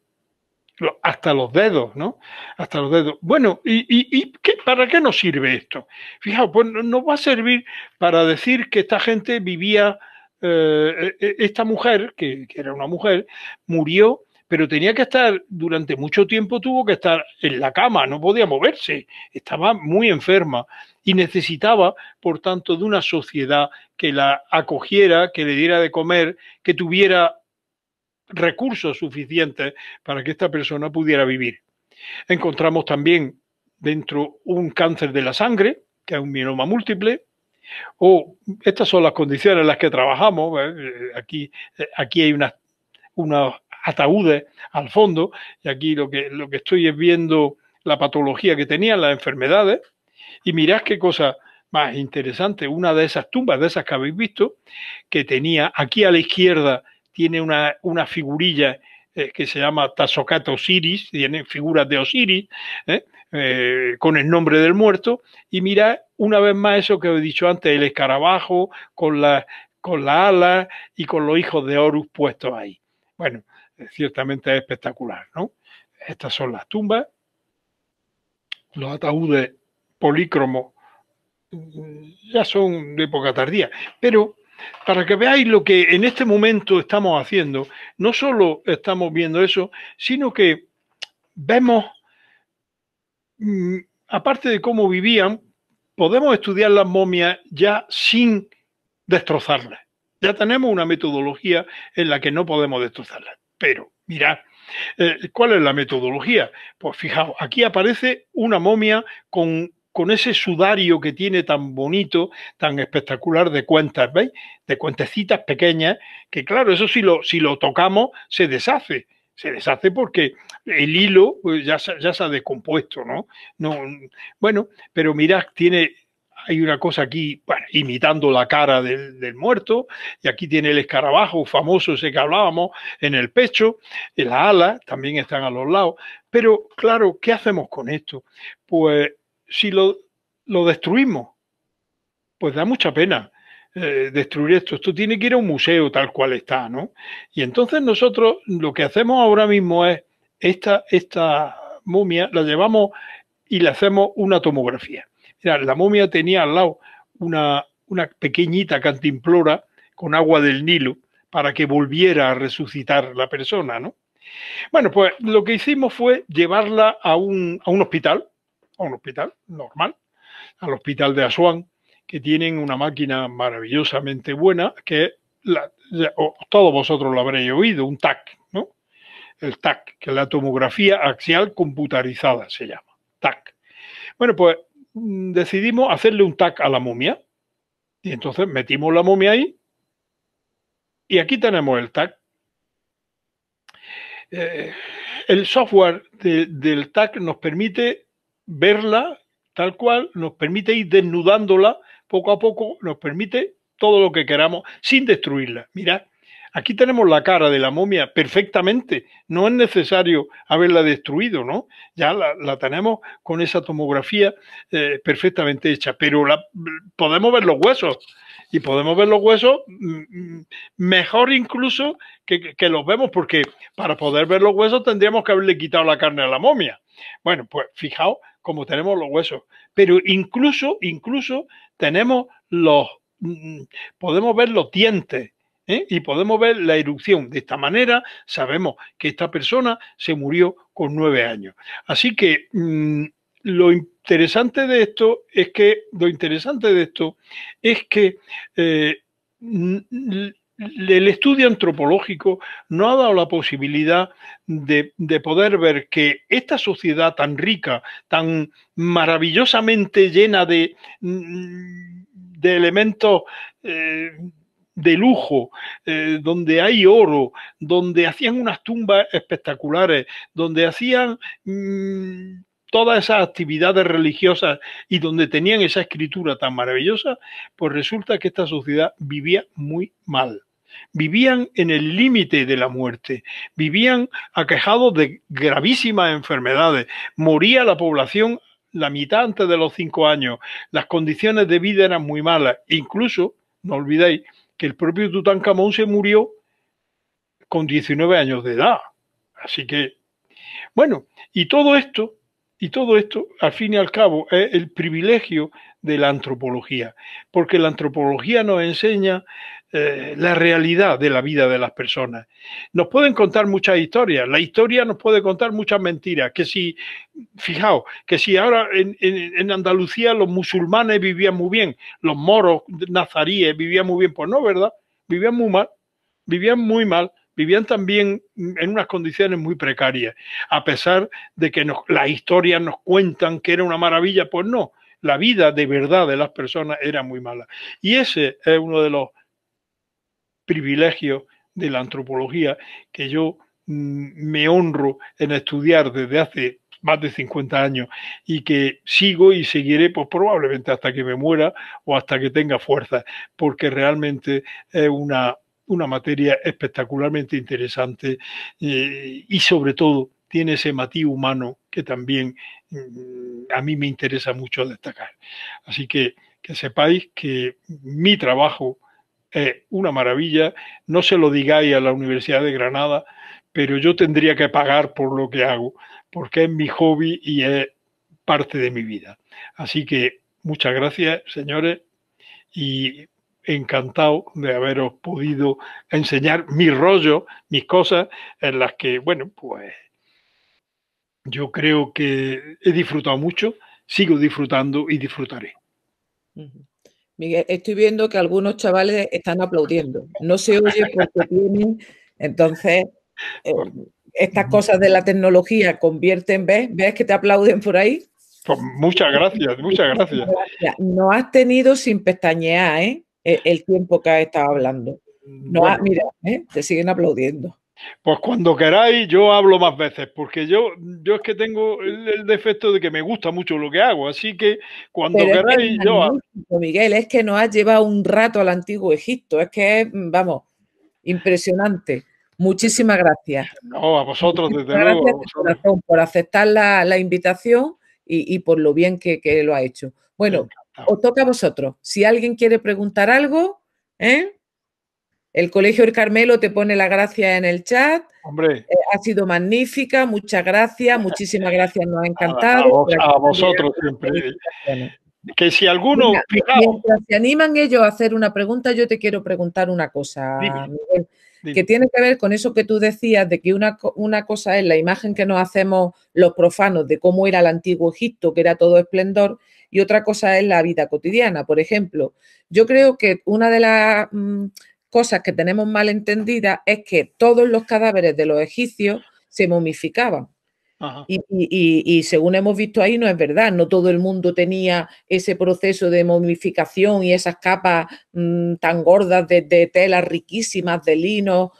Speaker 2: hasta los dedos, ¿no? Hasta los dedos. Bueno, ¿y para qué nos sirve esto? Fijaos, pues nos va a servir para decir que esta gente vivía, esta mujer, que era una mujer, murió, pero tenía que estar, durante mucho tiempo tuvo que estar en la cama, no podía moverse, estaba muy enferma y necesitaba, por tanto, de una sociedad que la acogiera, que le diera de comer, que tuviera recursos suficientes para que esta persona pudiera vivir. Encontramos también dentro un cáncer de la sangre, que es un mieloma múltiple, o estas son las condiciones en las que trabajamos. Aquí hay unos ataúdes al fondo, y aquí lo que estoy es viendo la patología que tenían, las enfermedades, y mirad qué cosa más interesante, una de esas tumbas, de esas que habéis visto, que tenía aquí a la izquierda, tiene una figurilla que se llama Tasokata Osiris, tiene figuras de Osiris, con el nombre del muerto, y mirad una vez más eso que os he dicho antes, el escarabajo con la alas y con los hijos de Horus puestos ahí. Bueno, ciertamente es espectacular, ¿no? Estas son las tumbas, los ataúdes polícromos ya son de época tardía, pero para que veáis lo que en este momento estamos haciendo, no solo estamos viendo eso, sino que vemos, aparte de cómo vivían, podemos estudiar las momias ya sin destrozarlas. Ya tenemos una metodología en la que no podemos destrozarlas. Pero, mirad, ¿cuál es la metodología? Pues fijaos, aquí aparece una momia con ese sudario que tiene tan bonito, tan espectacular de cuentas, ¿veis? De cuentecitas pequeñas, que claro, eso si lo tocamos se deshace. Se deshace porque el hilo pues, ya se ha descompuesto, ¿no? No. Bueno, pero mirad, hay una cosa aquí, bueno, imitando la cara del muerto, y aquí tiene el escarabajo famoso ese que hablábamos en el pecho, en las alas también están a los lados, pero claro, ¿qué hacemos con esto? Pues si lo destruimos, pues da mucha pena destruir esto. Esto tiene que ir a un museo tal cual está, ¿no? Y entonces nosotros lo que hacemos ahora mismo es esta momia, la llevamos y le hacemos una tomografía. Mira, la momia tenía al lado una pequeñita cantimplora con agua del Nilo para que volviera a resucitar la persona, ¿no? Bueno, pues lo que hicimos fue llevarla a un hospital normal, al hospital de Asuán, que tienen una máquina maravillosamente buena, que todos vosotros lo habréis oído, un TAC, ¿no? El TAC, que es la tomografía axial computarizada, se llama, TAC. Bueno, pues decidimos hacerle un TAC a la momia, y entonces metimos la momia ahí, y aquí tenemos el TAC. El software del TAC nos permite verla tal cual, nos permite ir desnudándola poco a poco, nos permite todo lo que queramos sin destruirla. Mirad, aquí tenemos la cara de la momia perfectamente, no es necesario haberla destruido, ¿no? Ya la tenemos con esa tomografía perfectamente hecha, pero podemos ver los huesos. Y podemos ver los huesos mejor incluso que los vemos, porque para poder ver los huesos tendríamos que haberle quitado la carne a la momia. Bueno, pues fijaos cómo tenemos los huesos. Pero incluso tenemos podemos ver los dientes, y podemos ver la erupción. De esta manera sabemos que esta persona se murió con 9 años. Así que lo interesante de esto es que el estudio antropológico nos ha dado la posibilidad de poder ver que esta sociedad tan rica, tan maravillosamente llena de elementos de lujo, donde hay oro, donde hacían unas tumbas espectaculares, donde hacían todas esas actividades religiosas y donde tenían esa escritura tan maravillosa, pues resulta que esta sociedad vivía muy mal. Vivían en el límite de la muerte, vivían aquejados de gravísimas enfermedades, moría la población la mitad antes de los 5 años, las condiciones de vida eran muy malas, incluso, no olvidéis, que el propio Tutankamón se murió con 19 años de edad. Así que, bueno, y todo esto, al fin y al cabo, es el privilegio de la antropología, porque la antropología nos enseña la realidad de la vida de las personas. Nos pueden contar muchas historias, la historia nos puede contar muchas mentiras, que si, fijaos, que si ahora en Andalucía los musulmanes vivían muy bien, los moros nazaríes vivían muy bien, pues no, ¿verdad? Vivían muy mal, vivían muy mal. Vivían también en unas condiciones muy precarias, a pesar de que las historias nos cuentan que era una maravilla, pues no, la vida de verdad de las personas era muy mala. Y ese es uno de los privilegios de la antropología que yo me honro en estudiar desde hace más de 50 años y que sigo y seguiré pues probablemente hasta que me muera o hasta que tenga fuerza, porque realmente es una materia espectacularmente interesante y sobre todo tiene ese matiz humano que también a mí me interesa mucho destacar. Así que sepáis que mi trabajo es una maravilla, no se lo digáis a la Universidad de Granada, pero yo tendría que pagar por lo que hago, porque es mi hobby y es parte de mi vida. Así que muchas gracias, señores, y encantado de haberos podido enseñar mi rollo, mis cosas, en las que, bueno, pues yo creo que he disfrutado mucho, sigo disfrutando y disfrutaré.
Speaker 1: Miguel, estoy viendo que algunos chavales están aplaudiendo. No se oye porque tienen, entonces, estas cosas de la tecnología convierten, ¿ves que te aplauden por ahí?
Speaker 2: Pues muchas gracias, muchas gracias.
Speaker 1: No has tenido sin pestañear, el tiempo que has estado hablando. No
Speaker 2: Bueno,
Speaker 1: mira, te siguen aplaudiendo.
Speaker 2: pues cuando queráis yo hablo más veces, porque yo es que tengo el defecto de que me gusta mucho lo que hago, así que cuando
Speaker 1: Pero
Speaker 2: queráis
Speaker 1: es
Speaker 2: yo hablo.
Speaker 1: magnífico, Miguel, es que nos has llevado un rato al antiguo Egipto, es que es, vamos, impresionante. Muchísimas gracias.
Speaker 2: No, a vosotros, desde
Speaker 1: Muchísimas
Speaker 2: luego, a
Speaker 1: gracias de
Speaker 2: vosotros.
Speaker 1: corazón por aceptar la invitación y por lo bien que lo ha hecho. Bueno,
Speaker 2: Encantado.
Speaker 1: os toca a vosotros. Si alguien quiere preguntar algo, el Colegio del Carmelo te pone la gracia en el chat.
Speaker 2: Hombre,
Speaker 1: Ha sido magnífica, muchas gracias, muchísimas gracias, nos ha encantado.
Speaker 2: a vosotros siempre. Que si alguno,
Speaker 1: Venga,
Speaker 2: fijaos,
Speaker 1: mientras se animan ellos a hacer una pregunta, yo te quiero preguntar una cosa,
Speaker 2: dime,
Speaker 1: Miguel,
Speaker 2: dime.
Speaker 1: que tiene que ver con eso que tú decías, de que una cosa es la imagen que nos hacemos los profanos de cómo era el antiguo Egipto, que era todo esplendor, y otra cosa es la vida cotidiana. Por ejemplo, yo creo que una de las cosas que tenemos mal entendidas es que todos los cadáveres de los egipcios se momificaban. Y según hemos visto ahí, no es verdad, no todo el mundo tenía ese proceso de momificación y esas capas tan gordas de telas riquísimas, de lino,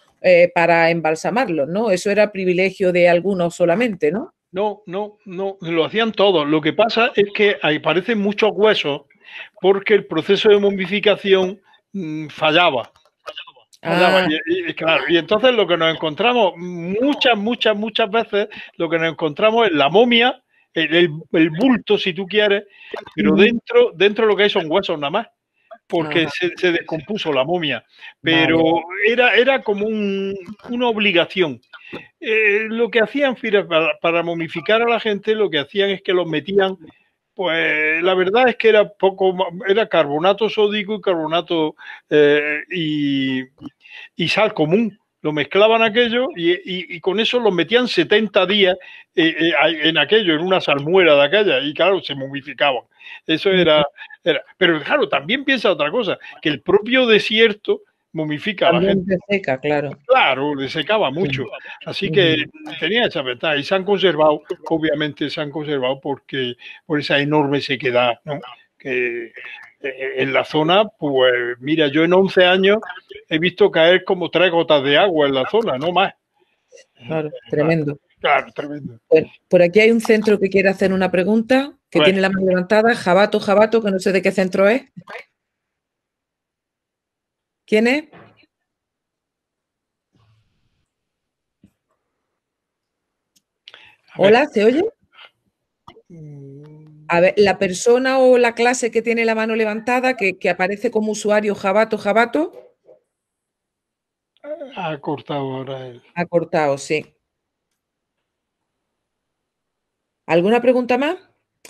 Speaker 1: para embalsamarlos, ¿no? Eso era privilegio de algunos solamente, ¿no?
Speaker 2: No, lo hacían todos. Lo que pasa es que aparecen muchos huesos porque el proceso de momificación fallaba.
Speaker 1: Ah,
Speaker 2: Claro, y entonces lo que nos encontramos muchas veces, lo que nos encontramos es la momia, el bulto, si tú quieres, pero dentro lo que hay son huesos nada más, porque se descompuso la momia. Pero
Speaker 1: vale.
Speaker 2: era como una obligación. Lo que hacían para momificar a la gente, lo que hacían es que los metían. Pues la verdad es que era carbonato sódico y carbonato y sal común. Lo mezclaban aquello y con eso los metían 70 días en aquello, en una salmuera de aquella, y claro, se momificaban. Eso era. Pero claro, también piensa otra cosa, que el propio desierto momifica a la
Speaker 1: También
Speaker 2: gente.
Speaker 1: se seca, claro.
Speaker 2: Claro, le secaba mucho. Así que
Speaker 1: Ujú.
Speaker 2: tenía esa ventaja. Y se han conservado, obviamente se han conservado porque por esa enorme sequedad, ¿no? Que en la zona, pues mira, yo en 11 años he visto caer como 3 gotas de agua en la zona, no más.
Speaker 1: Claro, tremendo.
Speaker 2: Claro, tremendo.
Speaker 1: Bueno, por aquí hay un centro que quiere hacer una pregunta, que
Speaker 2: Pues,
Speaker 1: tiene la mano levantada. Jabato, Jabato, que no sé de qué centro es. ¿Quién es?
Speaker 2: a ver.
Speaker 1: Hola, ¿se oye? A ver, la persona o la clase que tiene la mano levantada, que aparece como usuario Jabato, Jabato,
Speaker 2: Ha cortado ahora él.
Speaker 1: ha cortado, sí. ¿Alguna pregunta más?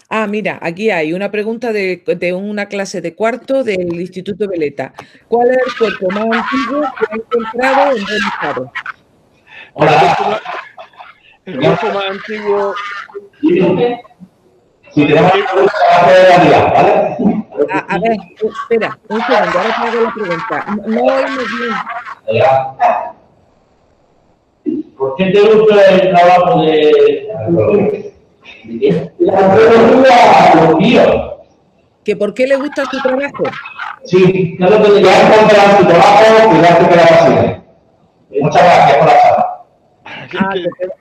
Speaker 1: Ah, mira, aquí hay una pregunta de una clase de cuarto del Instituto Veleta. ¿Cuál es el cuerpo más antiguo que ha encontrado en buen estado?
Speaker 3: Hola.
Speaker 2: El cuerpo más antiguo.
Speaker 3: Si tenemos
Speaker 2: ¿Qué?
Speaker 3: trabajo de la vida, ¿vale?
Speaker 1: A ver, espera, un segundo, ahora te hago la pregunta. No oímos bien.
Speaker 3: Venga. ¿Por qué te gusta el trabajo de la arqueología, los míos?
Speaker 1: ¿Que por qué le gusta su trabajo?
Speaker 3: Sí, ¿qué es lo que te has encontrado tu trabajo y le hace que la apasione? Muchas gracias por la charla.
Speaker 1: Ah,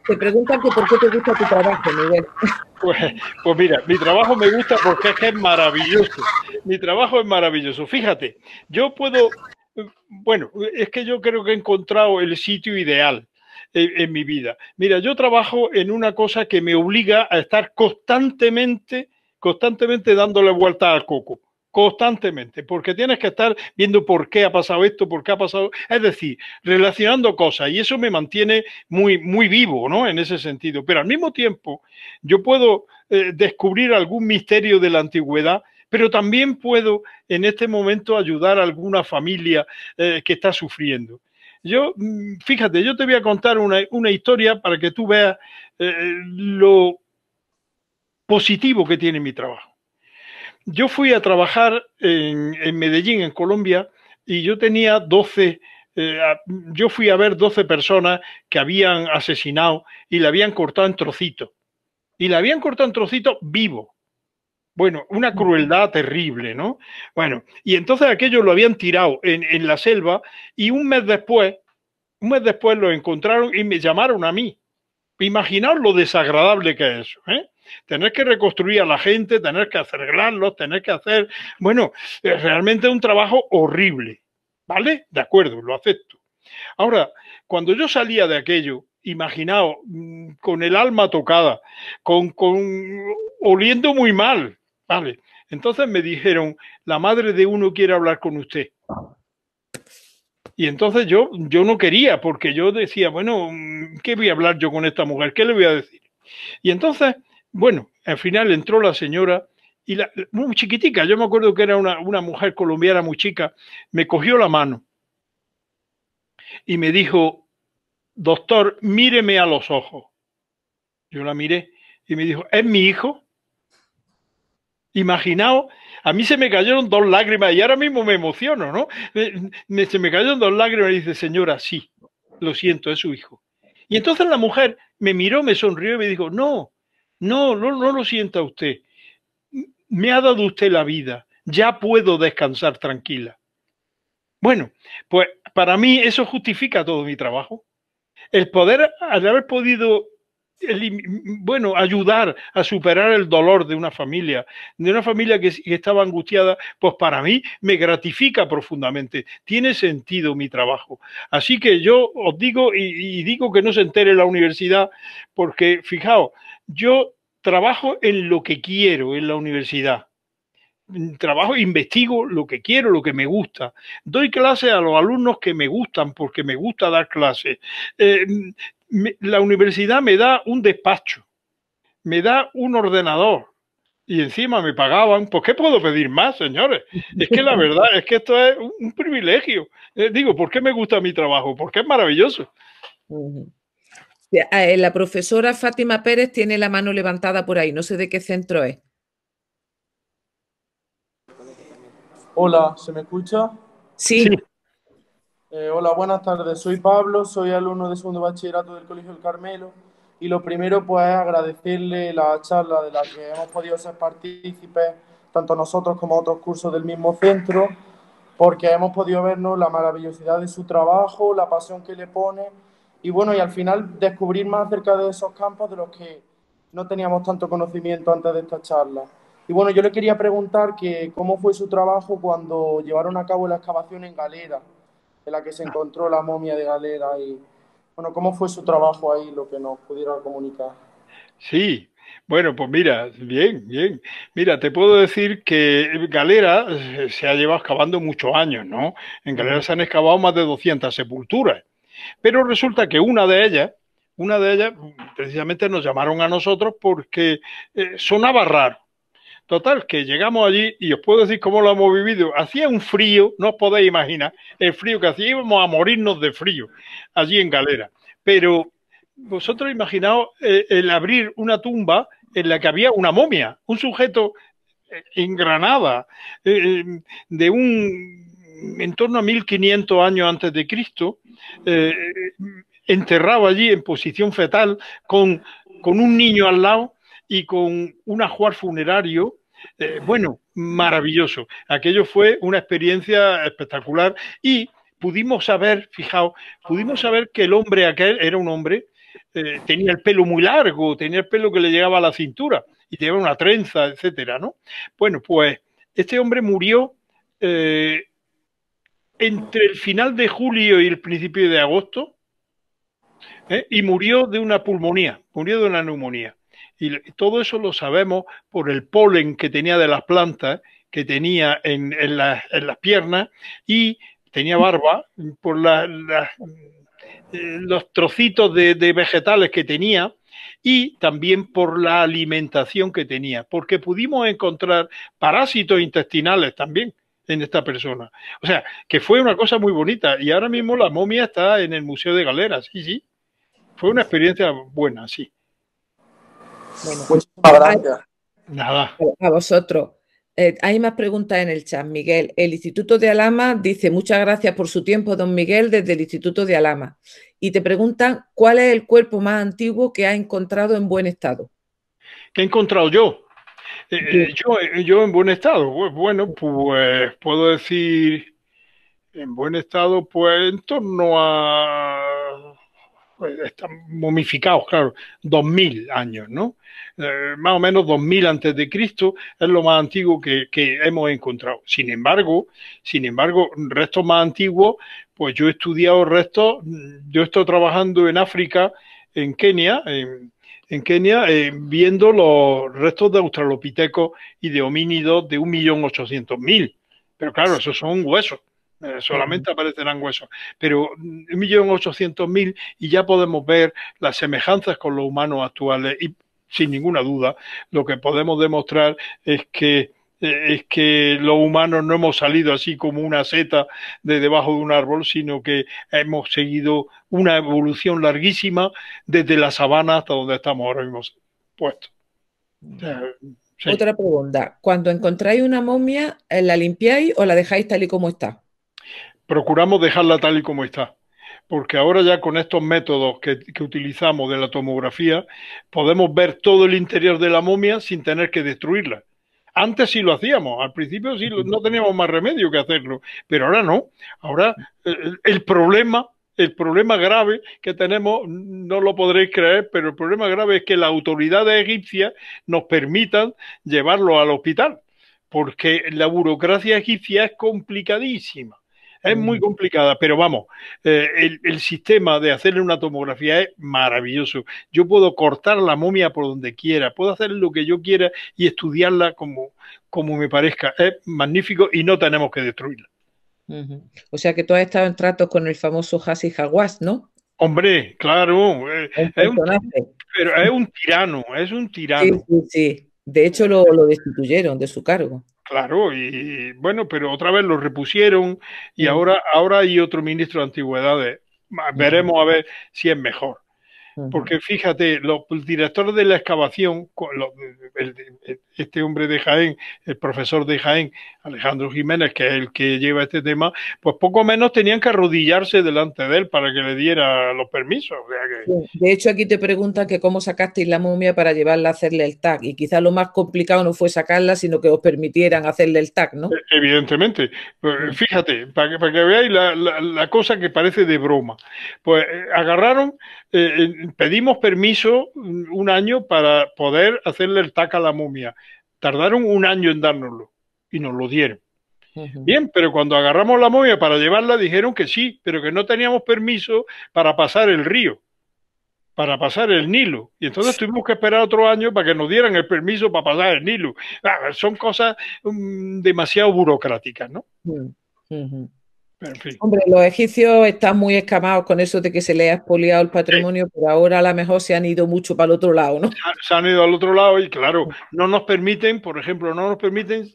Speaker 1: te preguntan que por qué te gusta tu trabajo, Miguel.
Speaker 2: Pues mira, mi trabajo me gusta porque es que es maravilloso. Mi trabajo es maravilloso. Fíjate, yo puedo, bueno, es que yo creo que he encontrado el sitio ideal en mi vida. Mira, yo trabajo en una cosa que me obliga a estar constantemente dándole vuelta al coco. Constantemente, porque tienes que estar viendo por qué ha pasado esto, por qué ha pasado, es decir, relacionando cosas y eso me mantiene muy vivo, ¿no? En ese sentido. Pero al mismo tiempo, yo puedo descubrir algún misterio de la antigüedad, pero también puedo en este momento ayudar a alguna familia que está sufriendo. Yo, fíjate, yo te voy a contar una historia para que tú veas lo positivo que tiene mi trabajo. Yo fui a trabajar en Medellín, en Colombia, y yo tenía 12, yo fui a ver 12 personas que habían asesinado y le habían cortado en trocitos. Y le habían cortado en trocitos vivo. Bueno, una crueldad terrible, ¿no? Bueno, y entonces aquello lo habían tirado en la selva y un mes después lo encontraron y me llamaron a mí. Imaginaos lo desagradable que es eso, ¿eh? Tener que reconstruir a la gente, tener que arreglarlos, tener que hacer, bueno, realmente es un trabajo horrible, ¿vale? De acuerdo, lo acepto. Ahora, cuando yo salía de aquello, imaginaos, con el alma tocada, con oliendo muy mal, ¿vale? Entonces me dijeron, la madre de uno quiere hablar con usted. Y entonces yo no quería, porque yo decía, bueno, ¿qué voy a hablar yo con esta mujer? ¿Qué le voy a decir? Y entonces, bueno, al final entró la señora y muy chiquitica, yo me acuerdo que era una mujer colombiana muy chica, me cogió la mano y me dijo, doctor, míreme a los ojos. Yo la miré y me dijo, ¿es mi hijo? Imaginaos, a mí se me cayeron 2 lágrimas y ahora mismo me emociono, ¿no? Se me cayeron 2 lágrimas y dice, señora, sí, lo siento, es su hijo. Y entonces la mujer me miró, me sonrió y me dijo, no lo sienta usted. Me ha dado usted la vida, ya puedo descansar tranquila. Bueno, pues para mí eso justifica todo mi trabajo. El poder, al haber podido, bueno, ayudar a superar el dolor de una familia que estaba angustiada, pues para mí me gratifica profundamente. Tiene sentido mi trabajo. Así que yo os digo y digo que no se entere la universidad, porque fijaos, yo trabajo en lo que quiero en la universidad. Trabajo, investigo lo que quiero, lo que me gusta. Doy clases a los alumnos que me gustan porque me gusta dar clases. Eh, la universidad me da un despacho, me da un ordenador y encima me pagaban. ¿Por qué puedo pedir más, señores? Es que la verdad es que esto es un privilegio. Digo, ¿por qué me gusta mi trabajo? Porque es maravilloso.
Speaker 1: La profesora Fátima Pérez tiene la mano levantada por ahí, no sé de qué centro es.
Speaker 4: Hola, ¿se me escucha?
Speaker 2: Sí,
Speaker 1: Sí,
Speaker 4: Hola, buenas tardes. Soy Pablo, soy alumno de segundo bachillerato del Colegio del Carmelo y lo primero pues es agradecerle la charla de la que hemos podido ser partícipes, tanto nosotros como otros cursos del mismo centro, porque hemos podido vernos la maravillosidad de su trabajo, la pasión que le pone y bueno, y al final descubrir más acerca de esos campos de los que no teníamos tanto conocimiento antes de esta charla. Y bueno, yo le quería preguntar que cómo fue su trabajo cuando llevaron a cabo la excavación en Galera, en la que se encontró la momia de Galera y bueno, cómo fue su trabajo ahí, lo que nos pudiera comunicar.
Speaker 2: Sí, bueno, pues mira, bien, bien. Mira, te puedo decir que Galera se ha llevado excavando muchos años, ¿no? En Galera
Speaker 4: Ujú.
Speaker 2: se han excavado más de 200 sepulturas, pero resulta que una de ellas, precisamente nos llamaron a nosotros porque sonaba raro. Total, que llegamos allí y os puedo decir cómo lo hemos vivido. Hacía un frío, no os podéis imaginar el frío que hacía, íbamos a morirnos de frío allí en Galera. Pero vosotros imaginaos el abrir una tumba en la que había una momia, un sujeto en Granada, de en torno a 1500 años antes de Cristo, eh, enterrado allí en posición fetal, con un niño al lado y con un ajuar funerario. Bueno, maravilloso. Aquello fue una experiencia espectacular y pudimos saber, fijaos, pudimos saber que el hombre aquel era un hombre, tenía el pelo muy largo, tenía el pelo que le llegaba a la cintura y tenía una trenza, etcétera, ¿no? Bueno, pues este hombre murió entre el final de julio y el principio de agosto, y murió de una pulmonía, murió de una neumonía. Y todo eso lo sabemos por el polen que tenía de las plantas, que tenía en las piernas y tenía barba por los trocitos de vegetales que tenía y también por la alimentación que tenía, porque pudimos encontrar parásitos intestinales también en esta persona. O sea, que fue una cosa muy bonita y ahora mismo la momia está en el Museo de Galera, sí, sí. Fue una experiencia buena, sí.
Speaker 1: Bueno,
Speaker 4: Muchísimas gracias.
Speaker 2: Nada.
Speaker 1: a vosotros. Hay más preguntas en el chat, Miguel. El Instituto de Alhama dice, muchas gracias por su tiempo, don Miguel, desde el Instituto de Alhama. Y te preguntan, ¿cuál es el cuerpo más antiguo que has encontrado en buen estado?
Speaker 2: ¿Qué he encontrado yo?
Speaker 1: Sí.
Speaker 2: Yo en buen estado. Bueno, pues puedo decir en buen estado, pues en torno a... Pues están momificados, claro, 2000 años, ¿no? Más o menos 2000 antes de Cristo es lo más antiguo que hemos encontrado. Sin embargo, restos más antiguos, pues yo he estudiado restos, yo he estado trabajando en África, en Kenia, Kenia, viendo los restos de australopitecos y de homínidos de 1.800.000. Pero claro, esos son huesos. Solamente aparecerán huesos, pero 1.800.000 y ya podemos ver las semejanzas con los humanos actuales y sin ninguna duda lo que podemos demostrar es que los humanos no hemos salido así como una seta de debajo de un árbol, sino que hemos seguido una evolución larguísima desde la sabana hasta donde estamos ahora mismo puestos. Sí.
Speaker 1: Otra pregunta. Cuando encontráis una momia, ¿la limpiáis o la dejáis tal y como está?
Speaker 2: Procuramos dejarla tal y como está, porque ahora ya con estos métodos que utilizamos de la tomografía podemos ver todo el interior de la momia sin tener que destruirla. Antes sí lo hacíamos, al principio sí no teníamos más remedio que hacerlo, pero ahora no. Ahora el problema grave que tenemos, no lo podréis creer, pero el problema grave es que las autoridades egipcias nos permitan llevarlo al hospital, porque la burocracia egipcia es complicadísima. Es muy complicada, pero vamos, el sistema de hacerle una tomografía es maravilloso. Yo puedo cortar la momia por donde quiera, puedo hacer lo que yo quiera y estudiarla como me parezca. Es magnífico y no tenemos que destruirla.
Speaker 1: O sea que tú has estado en tratos con el famoso Hassi Hawass, ¿no?
Speaker 2: Hombre, claro,
Speaker 1: Un personaje.
Speaker 2: pero es un tirano, es un
Speaker 1: Sí,
Speaker 2: tirano.
Speaker 1: sí, sí. De hecho, lo destituyeron de su cargo.
Speaker 2: Claro, y bueno, pero otra vez lo repusieron y
Speaker 1: Mm,
Speaker 2: ahora hay otro ministro de Antigüedades. Veremos a ver si es mejor. Porque fíjate, los directores de la excavación, este hombre de Jaén, el profesor de Jaén, Alejandro Jiménez, que es el que lleva este tema, pues poco menos tenían que arrodillarse delante de él para que le diera los permisos. O sea que...
Speaker 1: De hecho, aquí te preguntan que cómo sacasteis la momia para llevarla a hacerle el TAC. Y quizás lo más complicado no fue sacarla, sino que os permitieran hacerle el TAC, ¿no?
Speaker 2: Evidentemente. Pues, fíjate, para que veáis la cosa que parece de broma. Pues agarraron, pedimos permiso un año para poder hacerle el TAC a la momia. Tardaron un año en dárnoslo y nos lo dieron. Bien, pero cuando agarramos la momia para llevarla dijeron que sí, pero que no teníamos permiso para pasar el río, para pasar el Nilo. Y entonces tuvimos que esperar otro año para que nos dieran el permiso para pasar el Nilo. Son cosas demasiado burocráticas, ¿no?
Speaker 1: En fin. Hombre, los egipcios están muy escamados con eso de que se les ha expoliado el patrimonio, pero ahora a lo mejor se han ido mucho para el otro lado, ¿no?
Speaker 2: Se han ido al otro lado y claro, no nos permiten, por ejemplo, no nos permiten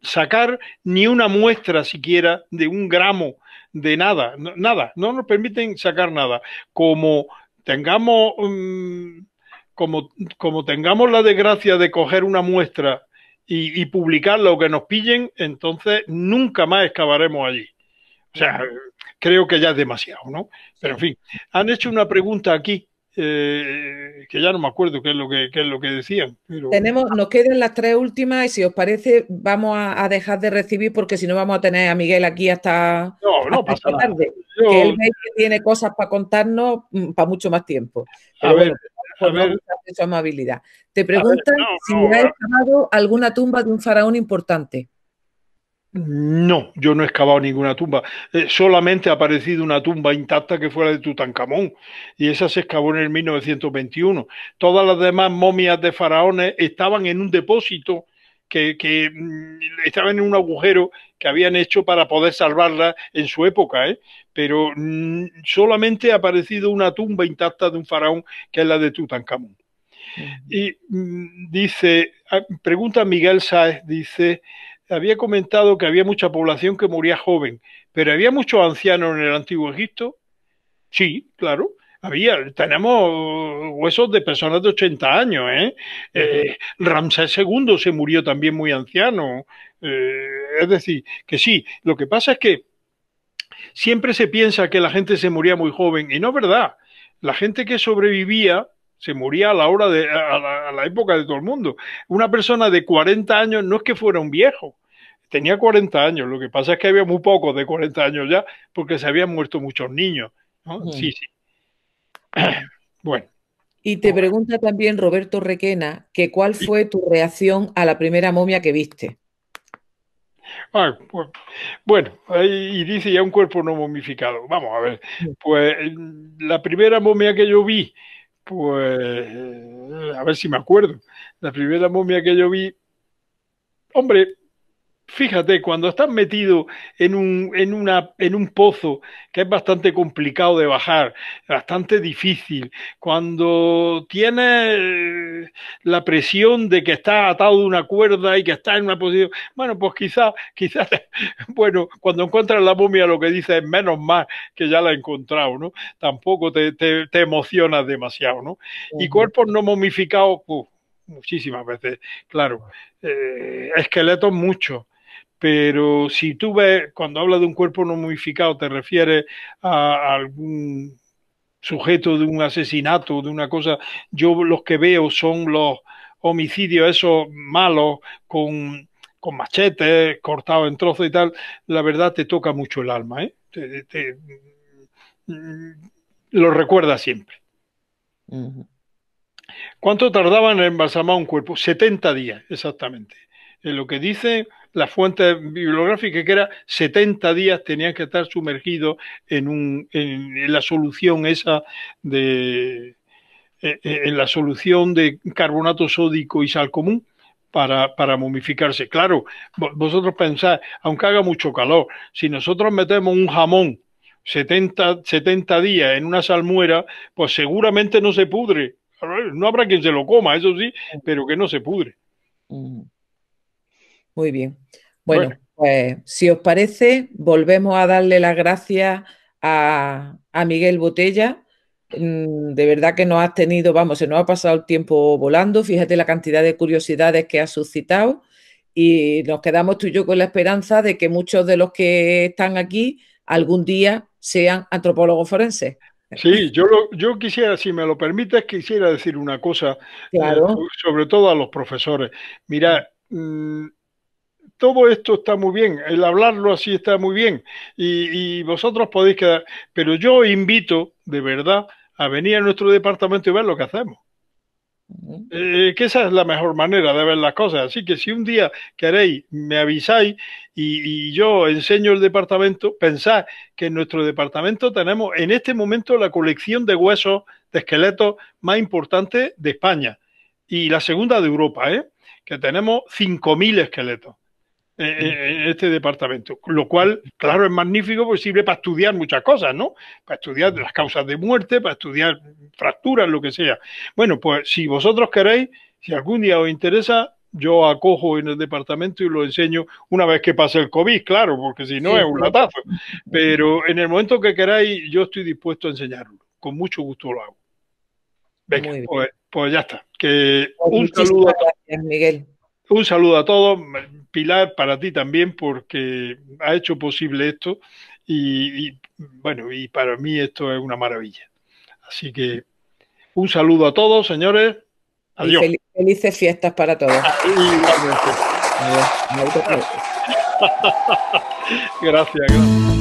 Speaker 2: sacar ni una muestra siquiera de un gramo de nada, no nos permiten sacar nada. Como tengamos, como tengamos la desgracia de coger una muestra y publicarla o que nos pillen, entonces nunca más excavaremos allí. O sea, creo que ya es demasiado, ¿no? Pero en fin, han hecho una pregunta aquí, que ya no me acuerdo qué es lo que decían. Pero...
Speaker 1: Nos quedan las 3 últimas y si os parece vamos a dejar de recibir porque si no vamos a tener a Miguel aquí hasta
Speaker 2: pasa
Speaker 1: esta tarde. Que él tiene cosas para contarnos para mucho más tiempo. Pero por su amabilidad. Te preguntan si has excavado alguna tumba de un faraón importante.
Speaker 2: No, yo no he excavado ninguna tumba. Solamente ha aparecido una tumba intacta que fue la de Tutankamón y esa se excavó en el 1921. Todas las demás momias de faraones estaban en un depósito que estaban en un agujero que habían hecho para poder salvarla en su época, pero solamente ha aparecido una tumba intacta de un faraón que es la de Tutankamón. Y dice, pregunta Miguel Sáez, dice... Había comentado que había mucha población que moría joven, pero ¿había muchos ancianos en el Antiguo Egipto? Sí, claro. Tenemos huesos de personas de 80 años, Ramsés II se murió también muy anciano. Es decir, que sí. Lo que pasa es que siempre se piensa que la gente se moría muy joven, y no es verdad. La gente que sobrevivía se moría a la hora a la época de todo el mundo. Una persona de 40 años no es que fuera un viejo, tenía 40 años. Lo que pasa es que había muy pocos de 40 años ya, porque se habían muerto muchos niños, ¿no? Sí. Bueno.
Speaker 1: Y te pregunta también Roberto Requena que ¿cuál fue tu reacción a la primera momia que viste?
Speaker 2: Bueno, y dice ya un cuerpo no momificado. Vamos a ver, pues la primera momia que yo vi, pues a ver si me acuerdo. La primera momia que yo vi, hombre, fíjate, cuando estás metido en un pozo que es bastante complicado de bajar, bastante difícil, cuando tienes la presión de que estás atado de una cuerda y que estás en una posición, bueno, pues quizás, bueno, cuando encuentras la momia lo que dices es menos mal que ya la he encontrado, ¿no? Tampoco te emocionas demasiado, ¿no? Y cuerpos no momificados, muchísimas veces, claro, esqueletos muchos. Pero si tú ves, cuando hablas de un cuerpo no momificado, te refieres a algún sujeto de un asesinato, de una cosa, yo los que veo son los homicidios esos malos, con machetes, cortados en trozos y tal, la verdad te toca mucho el alma, lo recuerda siempre. ¿Cuánto tardaban en embalsamar un cuerpo? 70 días, exactamente. En lo que dice la fuente bibliográfica, que era 70 días tenían que estar sumergidos en la solución esa en la solución de carbonato sódico y sal común para momificarse. Claro, vosotros pensáis, aunque haga mucho calor, si nosotros metemos un jamón 70 días en una salmuera, pues seguramente no se pudre. No habrá quien se lo coma, eso sí, pero que no se pudre.
Speaker 1: Muy bien. Bueno, pues si os parece, volvemos a darle las gracias a Miguel Botella De verdad que nos has tenido, vamos, se nos ha pasado el tiempo volando. Fíjate la cantidad de curiosidades que has suscitado y nos quedamos tú y yo con la esperanza de que muchos de los que están aquí algún día sean antropólogos forenses.
Speaker 2: Sí, yo quisiera, si me lo permites, quisiera decir una cosa,
Speaker 1: Claro.
Speaker 2: sobre todo a los profesores. Mira, todo esto está muy bien, el hablarlo así está muy bien y vosotros podéis quedar, pero yo invito de verdad a venir a nuestro departamento y ver lo que hacemos. Que esa es la mejor manera de ver las cosas. Así que si un día queréis, me avisáis y yo enseño el departamento, pensad que en nuestro departamento tenemos en este momento la colección de huesos, de esqueletos más importante de España y la segunda de Europa, que tenemos 5.000 esqueletos en este departamento, lo cual, claro, es magnífico porque sirve para estudiar muchas cosas, ¿no? Para estudiar las causas de muerte, para estudiar fracturas, lo que sea. Bueno, pues si vosotros queréis, si algún día os interesa, yo acojo en el departamento y lo enseño una vez que pase el COVID, claro, porque si no
Speaker 1: Sí,
Speaker 2: es un latazo. Pero en el momento que queráis, yo estoy dispuesto a enseñarlo. Con mucho gusto lo hago. Venga,
Speaker 1: muy bien.
Speaker 2: pues ya está. Que
Speaker 1: Pues
Speaker 2: un saludo.
Speaker 1: gracias, Miguel.
Speaker 2: Un saludo a todos, Pilar, para ti también, porque ha hecho posible esto bueno, y para mí esto es una maravilla. Así que un saludo a todos, señores. Adiós.
Speaker 1: Y felices fiestas para todos.
Speaker 2: Igualmente.
Speaker 1: Adiós.
Speaker 2: Gracias.